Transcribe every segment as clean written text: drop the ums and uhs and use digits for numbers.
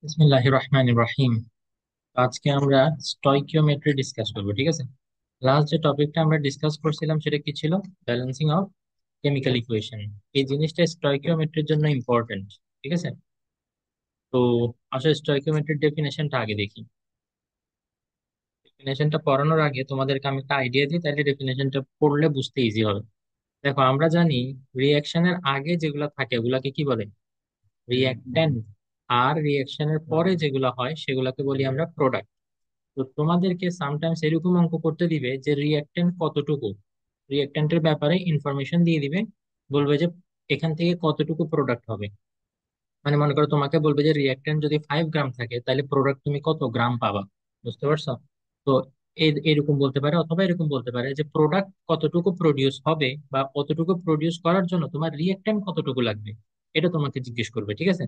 বিসমিল্লাহির রহমানির রহিম। আজকে আমরা স্টয়কিওমেট্রি ডিসকাস করবো, ঠিক আছে? লাস্ট যে টপিকটা আমরা ডিসকাস করছিলাম সেটা কি ছিল? Balancing of chemical equation. এই জিনিসটা স্টয়কিওমেট্রির জন্য ইম্পর্টেন্ট, ঠিক আছে? তো আসলে স্টয়কিওমেট্রির ডেফিনেশনটা আগে দেখি। ডেফিনেশনটা পড়ানোর আগে তোমাদেরকে আমি একটা আইডিয়া দিই, তাহলে ডেফিনেশনটা পড়লে বুঝতে ইজি হবে। দেখো, আমরা জানি রিয়াকশনের আগে যেগুলো থাকে ওগুলাকে কি বলে? রিয়াক্ট্যান্ট। আর রিয়াকশনের পরে যেগুলো হয় সেগুলোকে বলি আমরা প্রোডাক্ট। তো তোমাদেরকে সামটাইমস এরকম অঙ্ক করতে দিবে যে রিয়াক্ট্যান্ট কতটুকু, রিয়াক্ট্যান্টের ব্যাপারে ইনফরমেশন দিয়ে দিবে। বলবে যে এখান থেকে কতটুকু প্রোডাক্ট হবে। মানে মনে করো তোমাকে বলবে যে রিয়াক্ট্যান্ট যদি 5 গ্রাম থাকে তাহলে প্রোডাক্ট তুমি কত গ্রাম পাবা। বুঝতে পারছো? তো এরকম বলতে পারে, অথবা এরকম বলতে পারে যে প্রোডাক্ট কতটুকু প্রডিউস হবে বা কতটুকু প্রডিউস করার জন্য তোমার রিয়াক্ট্যান্ট কতটুকু লাগবে, এটা তোমাকে জিজ্ঞেস করবে, ঠিক আছে?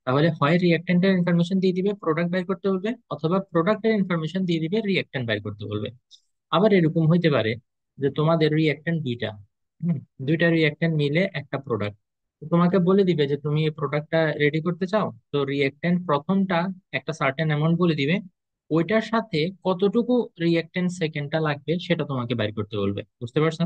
তাহলে হয় রিয়াক্ট্যান্টের ইনফরমেশন দিয়ে দিবে, প্রোডাক্ট বের করতে বলবে, অথবা প্রোডাক্টের ইনফরমেশন দিয়ে দিবে, রিয়াক্ট্যান্ট বের করতে বলবে। আবার এরকম হইতে পারে যে তোমাদের রিয়াক্ট্যান্ট দুইটা, হুম, দুইটা রিয়াক্ট্যান্ট মিলে একটা প্রোডাক্ট। তোমাকে বলে দিবে যে তুমি এই প্রোডাক্টটা রেডি করতে চাও, তো রিয়াক্ট্যান্ট প্রথমটা একটা সার্টেন অ্যামাউন্ট বলে দিবে, ওইটার সাথে কতটুকু রিয়াক্ট্যান্ট সেকেন্ডটা লাগবে সেটা তোমাকে বের করতে বলবে। বুঝতে পারছো?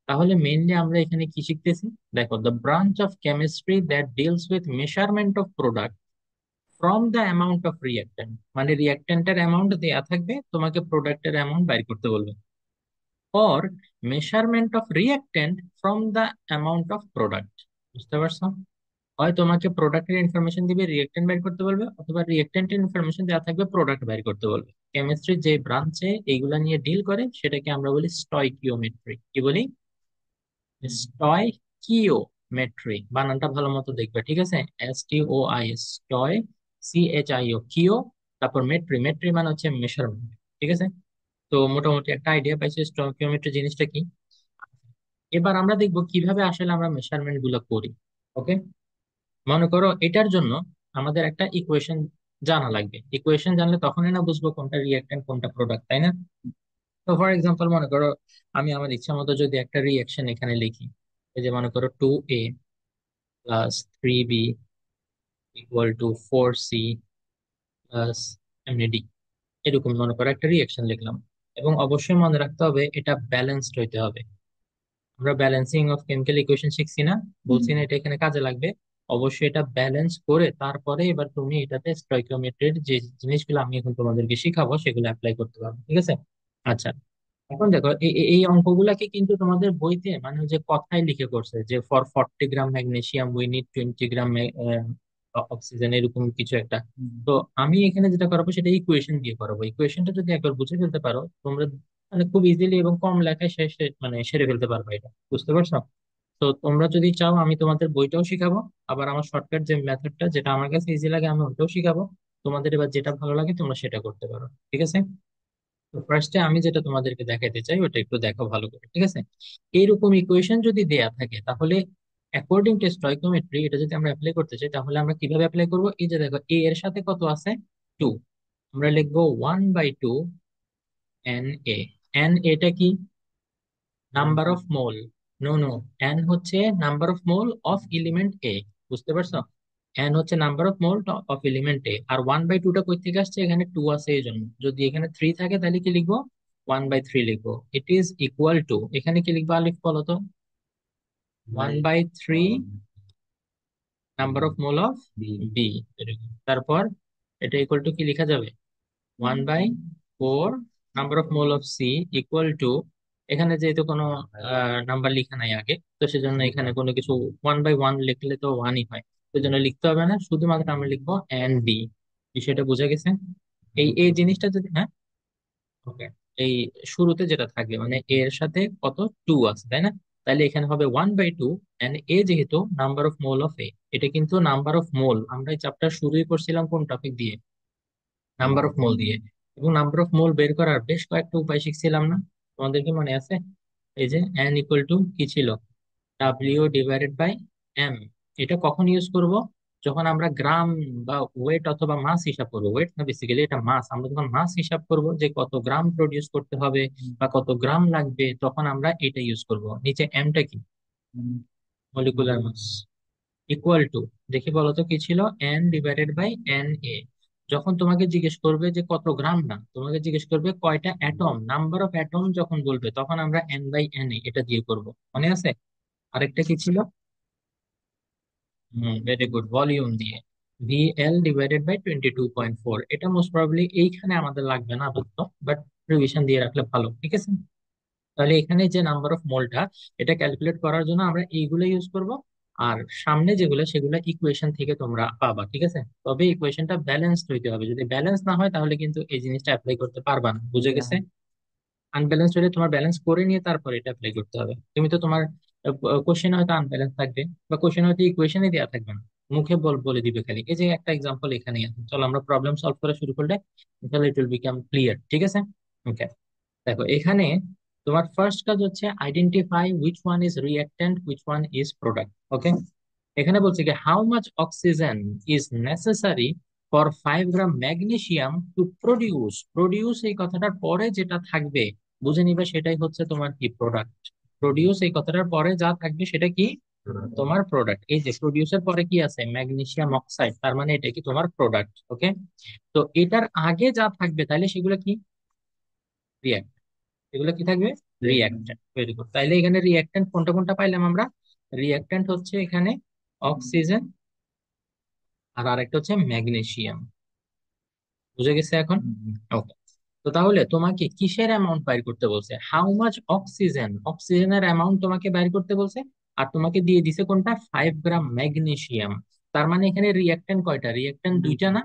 তাহলে মেইনলি আমরা এখানে কি শিখতেছি? দেখো, the branch of chemistry that deals with measurement of product from the amount of reactant. মানে রিয়াক্ট্যান্টের অ্যামাউন্ট দেয়া থাকবে, তোমাকে প্রোডাক্টের অ্যামাউন্ট বের করতে বলবে। Or measurement of reactant from the amount of product. বুঝতে পারছো? হয় তোমাকে প্রোডাক্টের ইনফরমেশন দিবে, রিয়েক্টেন্ট বের করতে বলবে, অথবা রিয়েক্টেন্টের ইনফরমেশন দেওয়া থাকবে, প্রোডাক্ট বের করতে বলবে। কেমিস্ট্রির যে ব্রাঞ্চে এইগুলা নিয়ে ডিল করে সেটাকে আমরা বলি স্টয়কিওমেট্রি। কি বলি? স্টয়কিওমেট্রি। বানানটা ভালো মতো দেখবে, ঠিক আছে? STOI, স্টয়, CHIO, কিও। তারপর মেট্রি, মেট্রি মানে হচ্ছে মেজারমেন্ট, ঠিক আছে? তো মোটামুটি একটা আইডিয়া পাইছি স্টয়কিওমেট্রি জিনিসটা কি। এবার আমরা দেখবো কিভাবে আসলে আমরা মেজারমেন্ট গুলো করি। ওকে, মনে করো এটার জন্য আমাদের একটা ইকুয়েশন জানা লাগবে। ইকুয়েশন জানলে তখনই না বুঝবো কোনটা রিয়েক্ট্যান্ট কোনটা প্রোডাক্ট, তাই না? তো ফর এক্সাম্পল মনে করো আমি আমার ইচ্ছা মতো যদি একটা রিয়েকশন এখানে লিখি, এই যে মনে করো 2A plus 3B equal to 4C plus এমনি এরকম মনে করো একটা রিয়েকশন লিখলাম। এবং অবশ্যই মনে রাখতে হবে এটা ব্যালেন্সড হইতে হবে। আমরা ব্যালেন্সিং অফ কেমিক্যাল ইকুয়েশন শিখছি না? বলছি না এটা এখানে কাজে লাগবে? অবশ্যই এটা ব্যালেন্স করে তারপরে এবার তুমি এটাতে স্টয়কিওমেট্রির যে জিনিসগুলো আমি এখন তোমাদেরকে শিখাবো সেগুলো অ্যাপ্লাই করতে পারবে, ঠিক আছে? আচ্ছা, এখন দেখো এই অঙ্কগুলাকে কিন্তু তোমাদের বইতে মানে যে কথায় লিখে করছে যে for 40 gram magnesium we need 20 gram oxygen, এরকম কিছু একটা। তো আমি এখানে যেটা করাবো সেটা ইকুয়েশন দিয়ে করাবো। ইকুয়েশনটা যদি একবার বুঝে ফেলতে পারো তোমরা, মানে খুব ইজিলি এবং কম লেখায় মানে সেরে ফেলতে পারবে এটা। বুঝতে পারছো? তো তোমরা যদি চাও আমি তোমাদের বইটাও শিখাবো, আবার আমার শর্টকাট যে মেথডটা যেটা আমার কাছে ইজি লাগে আমি ওটাও শিখাবো। তোমাদের এবার যেটা ভালো লাগে তোমরা সেটা করতে পারো, ঠিক আছে? তো ফার্স্টে আমি যেটা তোমাদেরকে দেখাইতে চাই ওটা একটু দেখো ভালো করে, ঠিক আছে? এইরকম ইকুয়েশন যদি দেয়া থাকে তাহলে অ্যাকর্ডিং টু স্টয়কিওমেট্রি এটা যদি আমরা অ্যাপ্লাই করতে চাই তাহলে আমরা কিভাবে অ্যাপ্লাই করবো? এই যে দেখো, এ এর সাথে কত আছে? 2। আমরা লিখবো 1/2 এন এ। এন এটা কি? Number of mole. No no, n হচ্ছে number of mole of element A. বুঝতে পারছো? এন হচ্ছে number of mole of element A. আর 1/2টা কই থেকে আসছে? এখানে 2 আছে এই জন্য। যদি এখানে 3 থাকে তাহলে কি লিখবো? 1/3 লিখবো। ইট ইজ ইকুয়াল টু, এখানে কি লিখবো আলিফ বলো তো? 1/3 number of mole of B. তারপর এটা ইকুয়াল টু কি লেখা যাবে? 1/4 number of mole of C equal to, এখানে যেহেতু কোনো নাম্বার লেখা নাই আগে, তো সেজন্য এখানে কোনো কিছু 1/1 লিখলে তো ওয়ানই হয়, সেজন্য লিখতে হবে না, শুধুমাত্র আমরা লিখবো এন ডি। বিষয়টা বোঝা গেছে? এই এই জিনিসটা যদি, হ্যাঁ, ওকে, এই শুরুতে যেটা থাকবে মানে এ এর সাথে কত? 2 আছে, তাই না? তাহলে এখানে হবে 1/2। এন্ড এ যেহেতু নাম্বার অফ মোল অফ এ, এটা কিন্তু নাম্বার অফ মোল, আমরা এই চ্যাপ্টার শুরুই করছিলাম কোন টপিক দিয়ে? নাম্বার অফ মোল দিয়ে। এবং নাম্বার অফ মোল বের করার বেশ কয়েকটা উপায় শিখছিলাম না? তোমাদের কি মনে আছে? এই যে এন ইকুয়াল টু কি ছিল? W/M। এটা কখন ইউজ করব? যখন আমরা গ্রাম বা ওয়েট অথবা মাস হিসাব করবো। ওয়েট না, বেসিক্যালি এটা মাস। আমরা যখন মাস হিসাব করব যে কত গ্রাম প্রডিউস করতে হবে বা কত গ্রাম লাগবে, তখন আমরা এটা ইউজ করব। নিচে এমটা কি? Molecular mass. ইকুয়াল টু, দেখি বলো তো কি ছিল? N/N A। যখন তোমাকে জিজ্ঞেস করবে যে কত গ্রাম, না, তোমাকে জিজ্ঞেস করবে কয়টা অ্যাটম, নাম্বার অফ অ্যাটম যখন বলবে তখন আমরা n/n এটা দিয়ে করব। মনে আছে? আরেকটা কি ছিল? ভেরি গুড, ভলিউম দিয়ে VL/22.4। এটা মোস্ট প্রবাবলি এইখানে আমাদের লাগবে না আপাতত, বাট রিভিশন দিয়ে রাখলে ভালো, ঠিক আছে? তাহলে এখানে যে নাম্বার অফ মোলটা, এটা ক্যালকুলেট করার জন্য আমরা এইগুলো ইউজ করব। আর সামনে যেগুলো সেগুলো ইকুয়েশন থেকে তোমরা পাবা, ঠিক আছে? তবে ইকুয়েশনটা ব্যালেন্সড হইতে হবে, যদি ব্যালেন্স না হয় তাহলে কিন্তু এই জিনিসটা অ্যাপ্লাই করতে পারবা না, বুঝে গেছে? আনব্যালেন্সড হলে তোমার ব্যালেন্স করে নিয়ে তারপরে এটা অ্যাপ্লাই করতে হবে। তুমি তো তোমার কোশ্চেন হয়তো আনব্যালেন্স থাকবে, বা কোশ্চেন হয়তো ইকুয়েশনে দেওয়া থাকবে না, মুখে বলে দিবে খালি। এই যে একটা এক্সাম্পল এখানেই আছে, চলো আমরা প্রবলেম সলভ করা শুরু করলে তাহলে ইট উইল বিকাম ক্লিয়ার, ঠিক আছে? ওকে, দেখো এখানে তোমার ফার্স্ট কাজ হচ্ছে identify which one is reactant, which one is product. Okay, এখানে বলছে কি how much oxygen is necessary for 5 gram magnesium to produce. Produce এই কথাটার পরে যেটা থাকবে বুঝে নিবে, সেটাই হচ্ছে তোমার কি প্রোডাক্ট। প্রডিউস এই কথাটার পরে যা থাকবে সেটা কি তোমার প্রোডাক্ট। এই যে প্রডিউসের পরে কি আছে, ম্যাগনেসিয়াম অক্সাইড, তার মানে এটা কি তোমার প্রোডাক্ট। ওকে, তো এটার আগে যা থাকবে তাহলে সেগুলো কি রিয়াক্ট, এগুলো কি থাকবে রিয়াক্ট্যান্ট। ভেরি গুড, তাইলে এখানে রিয়াক্ট্যান্ট কোনটা কোনটা পাইলাম আমরা? রিয়াক্ট্যান্ট হচ্ছে এখানে অক্সিজেন, আর আরেকটা হচ্ছে ম্যাগনেসিয়াম। বুঝে গেছে এখন? ওকে, তো তাহলে তোমাকে কিসের অ্যামাউন্ট বাইর করতে বলছে? হাউ মাচ অক্সিজেন, অক্সিজেনের অ্যামাউন্ট তোমাকে বাইর করতে বলছে। আর তোমাকে দিয়ে দিছে কোনটা, 5 গ্রাম ম্যাগনেসিয়াম। তার মানে এখানে রিয়াক্ট্যান্ট কয়টা, রিয়াক্ট্যান্ট দুইটা না,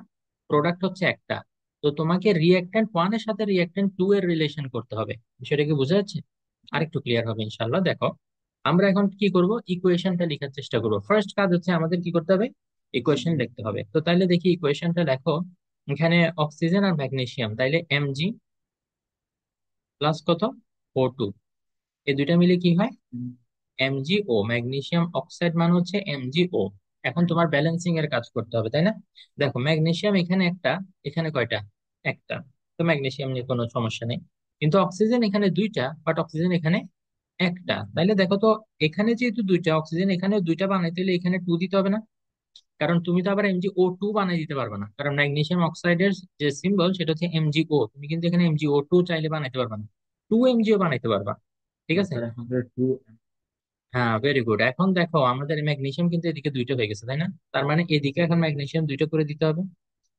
প্রোডাক্ট হচ্ছে একটা। তো তোমাকে রিয়াক্ট্যান্ট ওয়ান এর সাথে রিয়াক্ট্যান্ট টু এর রিলেশন করতে হবে। বিষয়টা কি বোঝা যাচ্ছে? আরেকটু ক্লিয়ার হবে ইনশাল্লাহ। দেখো আমরা এখন কি করব, ইকুয়েশনটা লেখার চেষ্টা করব। ফার্স্ট কাজ হচ্ছে আমাদের কি করতে হবে, ইকুয়েশন লিখতে হবে। তো তাইলে দেখি ইকুয়েশনটা লেখো। এখানে অক্সিজেন আর ম্যাগনেসিয়াম, তাইলে Mg প্লাস কত, O2, এই দুইটা মিলে কি হয়, MgO। ম্যাগনেসিয়াম অক্সাইড মানে হচ্ছে MgO। এখন তোমার ব্যালেন্সিং এর কাজ করতে হবে, তাই না? দেখো ম্যাগনেসিয়াম এখানে একটা, এখানে কয়টা, একটা। তো ম্যাগনেসিয়াম নিয়ে কোনো সমস্যা নেই। কিন্তু অক্সিজেন এখানে দুইটা, বাট অক্সিজেন এখানে একটা। তাইলে দেখো তো, এখানে যেহেতু দুইটা, অক্সিজেন এখানে দুইটা বানাইতে হলে এখানে টু দিতে হবে না? কারণ তুমি তো আবার MgO2 বানাই দিতে পারবে না, কারণ ম্যাগনেসিয়াম অক্সাইডের যে সিম্বল সেটা হচ্ছে MgO। তুমি কিন্তু এখানে MgO2 চাইলে বানাইতে পারবে না, 2 MgO বানাইতে পারবা, ঠিক আছে? হ্যাঁ, ভেরি গুড। এখন দেখো আমাদের ম্যাগনেসিয়াম কিন্তু এদিকে দুইটা হয়ে গেছে, তাই না? তার মানে এদিকে এখন ম্যাগনেসিয়াম দুইটা করে দিতে হবে।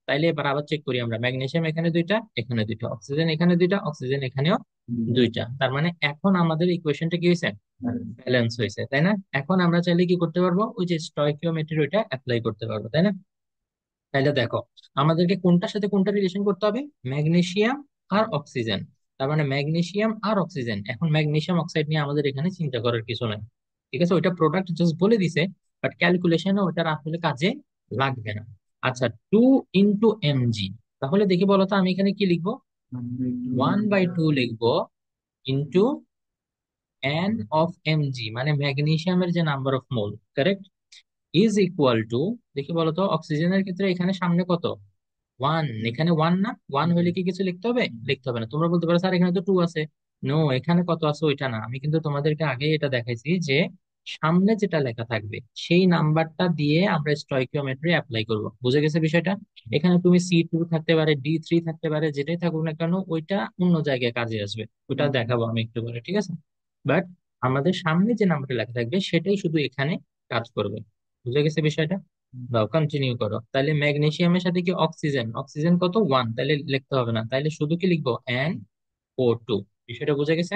তাইলে এবার আবার চেক করি আমরা, ম্যাগনেসিয়াম এখানে দুইটা, এখানে দুইটা, অক্সিজেন এখানে দুইটা, অক্সিজেন এখানেও দুইটা। তার মানে এখন আমাদের ইকুয়েশনটা কি হয়েছে, ব্যালেন্স হয়েছে, তাই না? এখন আমরা চাইলে কি করতে পারবো, ওই যে স্টয়কিওমেট্রি ওইটা অ্যাপ্লাই করতে পারবো, তাই না? তাইলে দেখো আমাদেরকে কোনটার সাথে কোনটা রিলেশন করতে হবে, ম্যাগনেসিয়াম আর অক্সিজেন। তার মানে ম্যাগনেসিয়াম আর অক্সিজেন, এখন ম্যাগনেসিয়াম অক্সাইড নিয়ে আমাদের এখানে চিন্তা করার কিছু নাই, ঠিক আছে? ওইটা প্রোডাক্ট জাস্ট বলে দিছে, বাট ক্যালকুলেশনে ওটার আসলে কাজে লাগবে না। আচ্ছা, 2 × mg, তাহলে দেখি বলো তো আমি এখানে কি লিখবো, 1/2 লিখবো ইন্টু n/mg, মানে ম্যাগনেসিয়ামের যে number of mole, correct, is equal to, দেখি বলতো অক্সিজেনের ক্ষেত্রে এখানে সামনে কত, ওয়ান, এখানে ওয়ান না, ওয়ান হলে কি কিছু লিখতে হবে? লিখতে হবে না। তোমরা বলতে পারো স্যার এখানে তো টু আছে। নো, এখানে কত আছে ওইটা না, আমি কিন্তু তোমাদেরকে আগে এটা দেখাইছি যে সামনে যেটা লেখা থাকবে সেই নাম্বারটা দিয়ে আমরা স্টয়কিওমেট্রি অ্যাপ্লাই করব। বুঝে গেছে বিষয়টা? এখানে তুমি C2 থাকতে পারে, D3 থাকতে পারে, যেটাই থাকুক না কেন ওইটা অন্য জায়গায় কাজে আসবে, ওটা দেখাবো আমি একটু পরে, ঠিক আছে? বাট আমাদের সামনে যে নাম্বারটা লেখা থাকবে সেটাই শুধু এখানে কাজ করবে। বুঝে গেছে বিষয়টা? দাও কন্টিনিউ করো। তাহলে ম্যাগনেসিয়ামের সাথে কি অক্সিজেন, অক্সিজেন কত, ওয়ান, তাহলে লিখতে হবে না, তাহলে শুধু কি লিখবো, NO2। বিষয়টা বুঝে গেছে?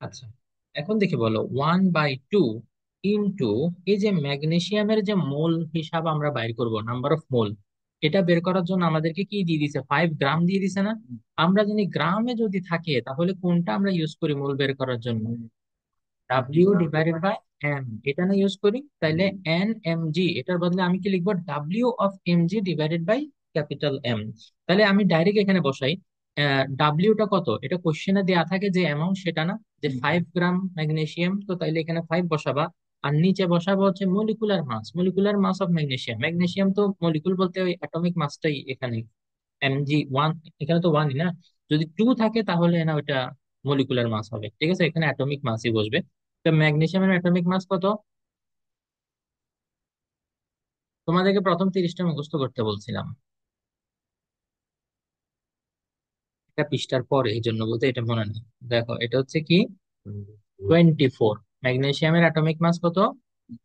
আচ্ছা, এখন দেখি বলো 1/2 ইন্টু, এই যে ম্যাগনেসিয়ামের যে মোল হিসাব আমরা বাইর করব, নাম্বার অফ মোল, এটা বের করার জন্য আমাদেরকে কি দিয়ে দিছে, 5 গ্রাম দিয়ে দিছে না? আমরা জানি গ্রামে যদি থাকে তাহলে কোনটা আমরা ইউজ করি মোল বের করার জন্য, W/M, এটা না ইউজ করি? তাইলে N/mg, এটার বদলে আমি কি লিখবো, W/mg/M। তাহলে আমি ডাইরেক্ট এখানে বসাই, ডাব্লিউটা কত, এটা কোশ্চেনে দেয়া থাকে যে অ্যামাউন্ট সেটা না, যে 5 গ্রাম ম্যাগনেসিয়াম, তো তাইলে এখানে 5 বসাবা। আর নিচে বসাবো হচ্ছে molecular mass, molecular mass of magnesium. Magnesium তো মলিকুল বলতে ওই অ্যাটমিক মাসটাই এখানে, Mg1, এখানে তো ওয়ানই না, যদি টু থাকে তাহলে না ওটা মলিকুলার মাস হবে, ঠিক আছে? এখানে অ্যাটমিক মাসই বসবে। তো ম্যাগনেসিয়ামের অ্যাটমিক মাস কত, তোমাদেরকে প্রথম 30টা মুখস্থ করতে বলছিলাম, একটা পৃষ্ঠার পরে, এই জন্য বলতে এটা মনে নেই। দেখো এটা হচ্ছে কি 24। ম্যাগনেসিয়ামের অ্যাটমিক মাস কত?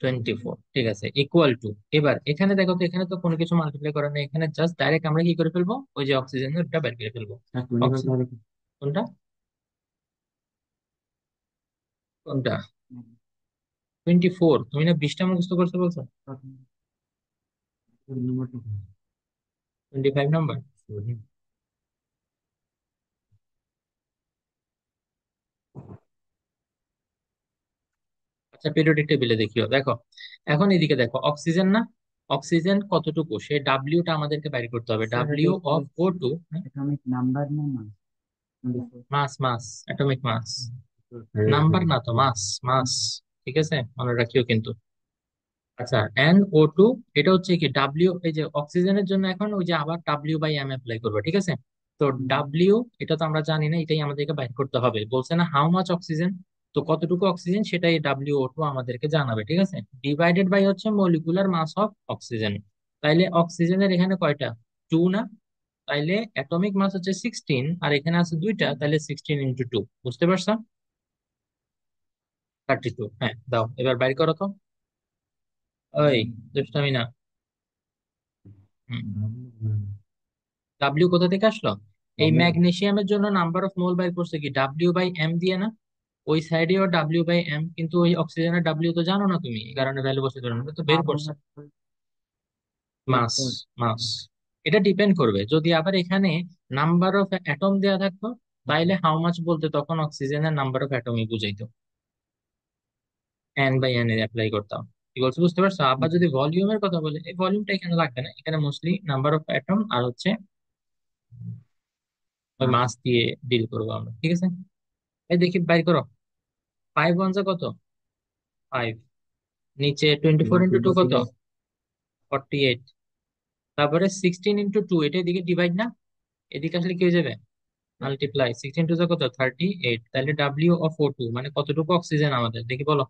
24, ঠিক আছে, ইকুয়াল টু। এবার এখানে দেখো তো, এখানে তো কোনো কিছু মাল্টিপ্লাই করা নেই, এখানে জাস্ট ডাইরেক্ট আমরা কি করে ফেলবো, ওই যে অক্সিজেনটা বের করে ফেলবো। কোনটা? কোনটা? 24? তুমি না 20টা মুখস্থ করতে বলছো। 25 নাম্বার। আচ্ছা, পিরিয়ডিক টেবিলে দেখিও, দেখো এখন এদিকে দেখো, অক্সিজেন না, অক্সিজেন কতটুকু, সে ডাব্লিউটা আমাদেরকে বাইর করতে হবে, W of O2। Mass, mass, atomic mass, number না তো, মাস, মাস, ঠিক আছে, মনে রাখিও কিন্তু। আচ্ছা, NO2, এটা হচ্ছে কি ডাব্লিউ, এই যে অক্সিজেনের জন্য এখন ওই যে আবার W/M অ্যাপ্লাই করবে, ঠিক আছে। তো ডাব্লিউ, এটা তো আমরা জানি না, এটাই আমাদেরকে বাইর করতে হবে, বলছে না হাউ মাচ অক্সিজেন। তো কতটুকু অক্সিজেন সেটাই WO2 আমাদেরকে জানাবে, ঠিক আছে, ডিভাইডেড বাই হচ্ছে মলিকুলার মাস অফ অক্সিজেন। তাইলে অক্সিজেনের এখানে কয়টা? 2 না? তাইলে অ্যাটমিক মাস হচ্ছে 16, আর এখানে আছে দুইটা, তাহলে 16 × 2, বুঝতে পারছো? 32, হ্যাঁ, দাও এবার বাইর করো তো। ওই দুষ্টামি না। ডাব্লিউ কোথা থেকে আসলো? এই ম্যাগনেসিয়ামের জন্য নাম্বার অফ মোল বাইর করছে কি W/M দিয়ে না? ওই সাইডেও W/M, কিন্তু ওই অক্সিজেনের ডাব্লিউ তো জানো না তুমি, এই কারণে ভ্যালু বসে ধরে তো বের করছে। মাস, মাস, এটা ডিপেন্ড করবে, যদি আবার এখানে নাম্বার অফ অ্যাটম দেয়া থাকতো তাইলে হাউ মাচ বলতে তখন অক্সিজেনের নাম্বার অফ অ্যাটমই বুঝাইতো, N/N এর অ্যাপ্লাই করতাম। কি বলছো, বুঝতে পারছো? আবার যদি ভলিউমের কথা বলে, এই ভলিউমটা এখানে লাগবে না, এখানে মোস্টলি নাম্বার অফ অ্যাটম আর হচ্ছে ওই মাস দিয়ে ডিল করবো আমরা, ঠিক আছে। এই দেখি বাইর করো। 5 1 কত? 5। নিচে 24 × 2 কত? 48। তারপরে 16 × 2, এটা এদিকে ডিভাইড না, এদিকে আসলে কি হয়ে যাবে? মাল্টিপ্লাই। 16 2 কত? 38। তাহলে WO2 মানে কতটুকু অক্সিজেন আমাদের, দেখি বলো।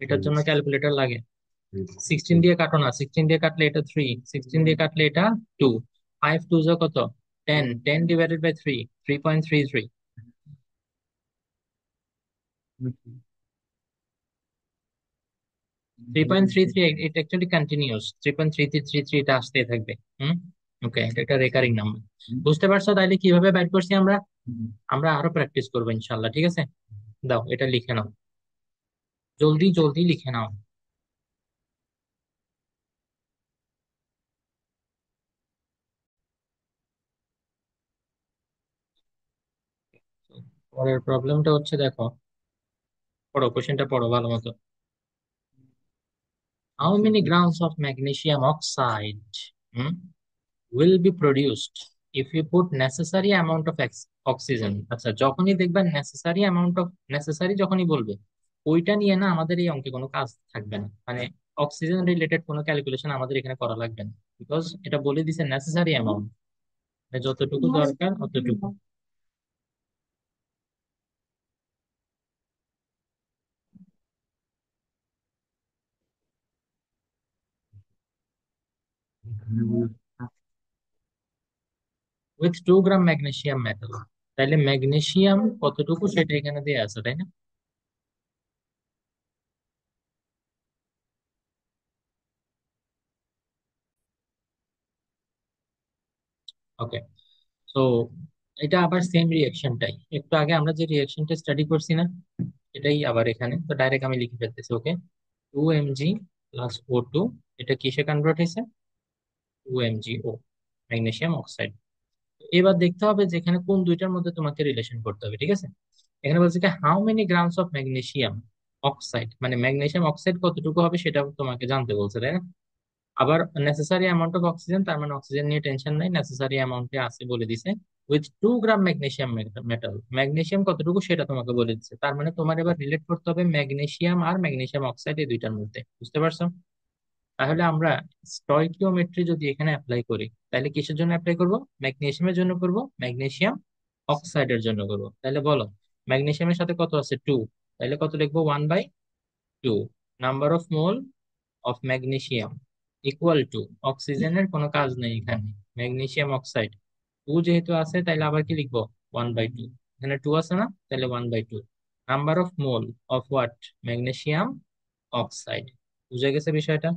এটার জন্য ক্যালকুলেটর লাগে। 16 দিয়ে কাটো না, 16 দিয়ে কাটলে এটা 3, 16 দিয়ে কাটলে এটা 2। 5 2 কত? 10, 10 ডিভাইডেড বাই 3, 3.33। 3.33, এটা অ্যাকচুয়ালি কন্টিনিউয়াস, 3.3333 এটা আসতেই থাকবে। হুম, ওকে, এটা একটা রেকারিং নাম্বার। বুঝতে পারছো তাইলে কিভাবে বাইর করছি আমরা? আমরা আরো প্র্যাকটিস করবো ইনশাল্লাহ, ঠিক আছে। দাও এটা লিখে নাও, জলদি জলদি লিখে নাও। পরের প্রবলেমটা হচ্ছে, দেখো, পড়ো, কোশ্চেনটা পড়ো ভালো মতো। How many grams of magnesium oxide will be produced if you put necessary amount of oxygen? আচ্ছা, যখনই দেখবেন নেসেসারি অ্যামাউন্ট অফ, নেসেসারি যখনই বলবে, ওইটা নিয়ে না আমাদের এই অঙ্কে কোনো কাজ থাকবে না, মানে অক্সিজেন রিলেটেড কোনো ক্যালকুলেশন আমাদের এখানে করা লাগবে না, বিকজ এটা বলে দিছে নেসেসারি অ্যামাউন্ট, যতটুকু দরকার অতটুকু। উইথ 2 গ্রাম ম্যাগনেসিয়াম মেটাল, তাহলে ম্যাগনেসিয়াম কতটুকু সেটা এখানে দেওয়া আছে, তাই না? ওকে, তো এটা আবার সেম রিয়াকশনটাই, একটু আগে আমরা যে রিয়াকশনটা স্টাডি করছি না, এটাই আবার এখানে, তো ডাইরেক্ট আমি লিখে ফেলতেছি। ওকে, 2 Mg + O2, এটা কিসে কনভার্ট হয়েছে? 2 MgO, ম্যাগনেসিয়াম অক্সাইড। এবার দেখতে হবে যে এখানে কোন দুইটার মধ্যে তোমাকে রিলেশন করতে হবে, ঠিক আছে। এখানে বলছে কি how many grams of magnesium oxide, মানে ম্যাগনেসিয়াম অক্সাইড কতটুকু হবে সেটা তোমাকে জানতে বলছে, তাই না? আবার নেসেসারি অ্যামাউন্ট অফ অক্সিজেন, তার মানে অক্সিজেন নিয়ে টেনশন নাই, নেসেসারি অ্যামাউন্টে আছে বলে দিছে। With 2 gram magnesium metal, magnesium কতটুকু সেটা তোমাকে বলে দিচ্ছে, তার মানে তোমার এবার রিলেট করতে হবে ম্যাগনেসিয়াম আর ম্যাগনেসিয়াম অক্সাইড এই দুইটার মধ্যে, বুঝতে পারছো? তাহলে আমরা স্টয়কিওমেট্রি যদি এখানে অ্যাপ্লাই করি, তাহলে কিসের জন্য অ্যাপ্লাই করব? ম্যাগনেসিয়ামের জন্য করব, ম্যাগনেসিয়াম অক্সাইডের জন্য করব। তাহলে বলো, ম্যাগনেসিয়ামের সাথে কত আছে? 2, তাহলে কত লিখবো? 1/2। Number of mole of magnesium equal to, অক্সিজেনের কোনো কাজ নেই এখানে, ম্যাগনেসিয়াম অক্সাইড, টু যেহেতু আছে তাহলে আবার কি লিখবো, 1/2। এখানে টু আছে না, তাহলে 1/2। Number of mole of what, magnesium oxide. বুঝে গেছে বিষয়টা?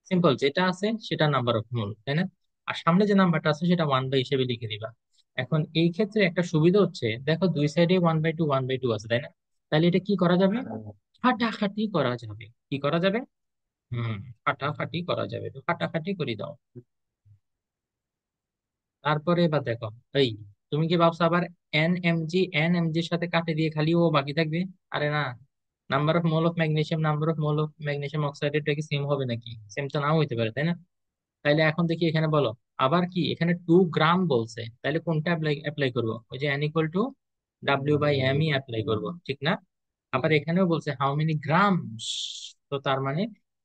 সিম্পল, যেটা আছে সেটা নাম্বার অফ মোল, তাই না? আর সামনে যে নাম্বারটা আছে সেটা 1/2 হিসেবে লিখে দিবা। এখন এই ক্ষেত্রে একটা সুবিধা হচ্ছে, দেখো দুই সাইডে 1/2 1/2 আছে, তাই না? তাহলে এটা কি করা যাবে, ফাটাফাটি করা যাবে। কি করা যাবে? হুম, ফাটাফাটি করা যাবে, তো ফাটাফাটি করে দাও। তারপরে এবার দেখো, এই তুমি কি ভাবছো আবার এন এম জির সাথে কাটে দিয়ে খালি ও বাকি থাকবে? আরে না, number of mole of magnesium, number of mole of magnesium অক্সাইডের কি সেম হবে নাকি? সেম তো নাও হইতে পারে, তাই না? তাইলে এখন দেখি এখানে বলো, আবার কি এখানে 2 গ্রাম বলছে, তাহলে কোনটা অ্যাপ্লাই অ্যাপ্লাই করবো? ওই যে N = W/m ই অ্যাপ্লাই করবো, ঠিক না? আবার এখানেও বলছে হাউ মেনি গ্রামস, তো তার মানে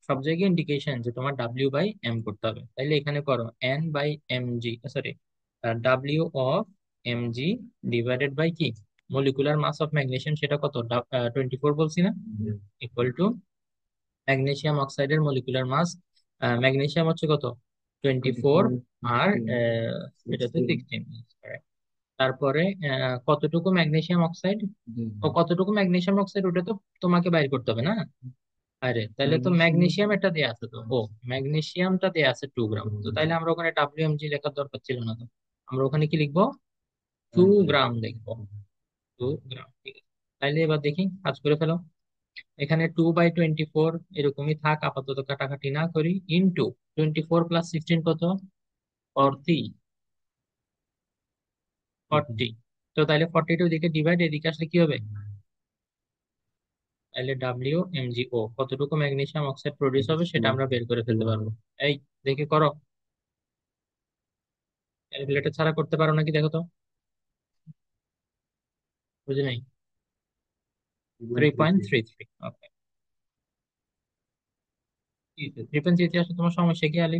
সব জায়গায় ইন্ডিকেশন যে তোমার W/m করতে হবে। তাইলে এখানে করো N/mg, sorry, W/mg divided by কি, মলিকুলার মাস অফ ম্যাগনেসিয়াম সেটা কত, 24 বলছি না, ইকুয়াল টু ম্যাগনেসিয়াম অক্সাইডের মলিকুলার মাস, ম্যাগনেসিয়াম হচ্ছে কত, 24, আর এটা তো 16। তারপরে কতটুকু ম্যাগনেসিয়াম অক্সাইড, ও কতটুকু ম্যাগনেসিয়াম অক্সাইড ওটা তো তোমাকে বাইর করতে হবে না। আরে তাহলে তো ম্যাগনেসিয়াম এটা দেয়া আছে, তো ও ম্যাগনেসিয়ামটা দেয়া আছে 2 গ্রাম, তো তাইলে আমরা ওখানে WMG লেখার দরকার ছিল না তো। আমরা ওখানে কি লিখবো, 2 গ্রাম লিখবো, 2 গ্রাম, ঠিক আছে। তাইলে এবার দেখি, কাজ করে ফেলো। এখানে 2/24 এরকমই থাক আপাতত, কাটাকাটি না করি, ইন্টু 24 + 16 কত, 40, 40। তো তাহলে 42 দিকে ডিভাইড, এদিকে আসলে কি হবে, তাহলে WMgO কতটুকু ম্যাগনেসিয়াম অক্সাইড প্রডিউস হবে সেটা আমরা বের করে ফেলতে পারবো। এই দেখে করো, ক্যালকুলেটর ছাড়া করতে পারো নাকি দেখো তো। বুঝে নাই, 3.33, ওকে। 3.33 আসলে তোমার সমস্যা কি আলি,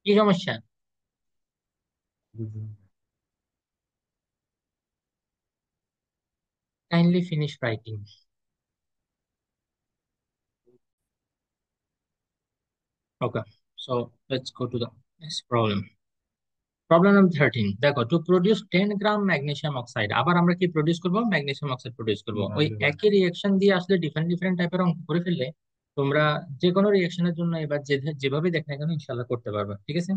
কি সমস্যা? Kindly finish writing. Okay, so let's go to the next problem. Problem number 13, দেখো, to produce 10 gram magnesium oxide, আবার আমরা কি প্রডিউস করবো, ম্যাগনেসিয়াম অক্সাইড প্রডিউস করবো। ওই একই রিয়েকশন দিয়ে আসলে ডিফারেন্ট ডিফারেন্ট টাইপের অঙ্ক করে ফেললে তোমরা যে কোনো রিয়েকশনের জন্য এবার যেভাবে দেখ না কেন ইনশাল্লাহ করতে পারবে, ঠিক আছে?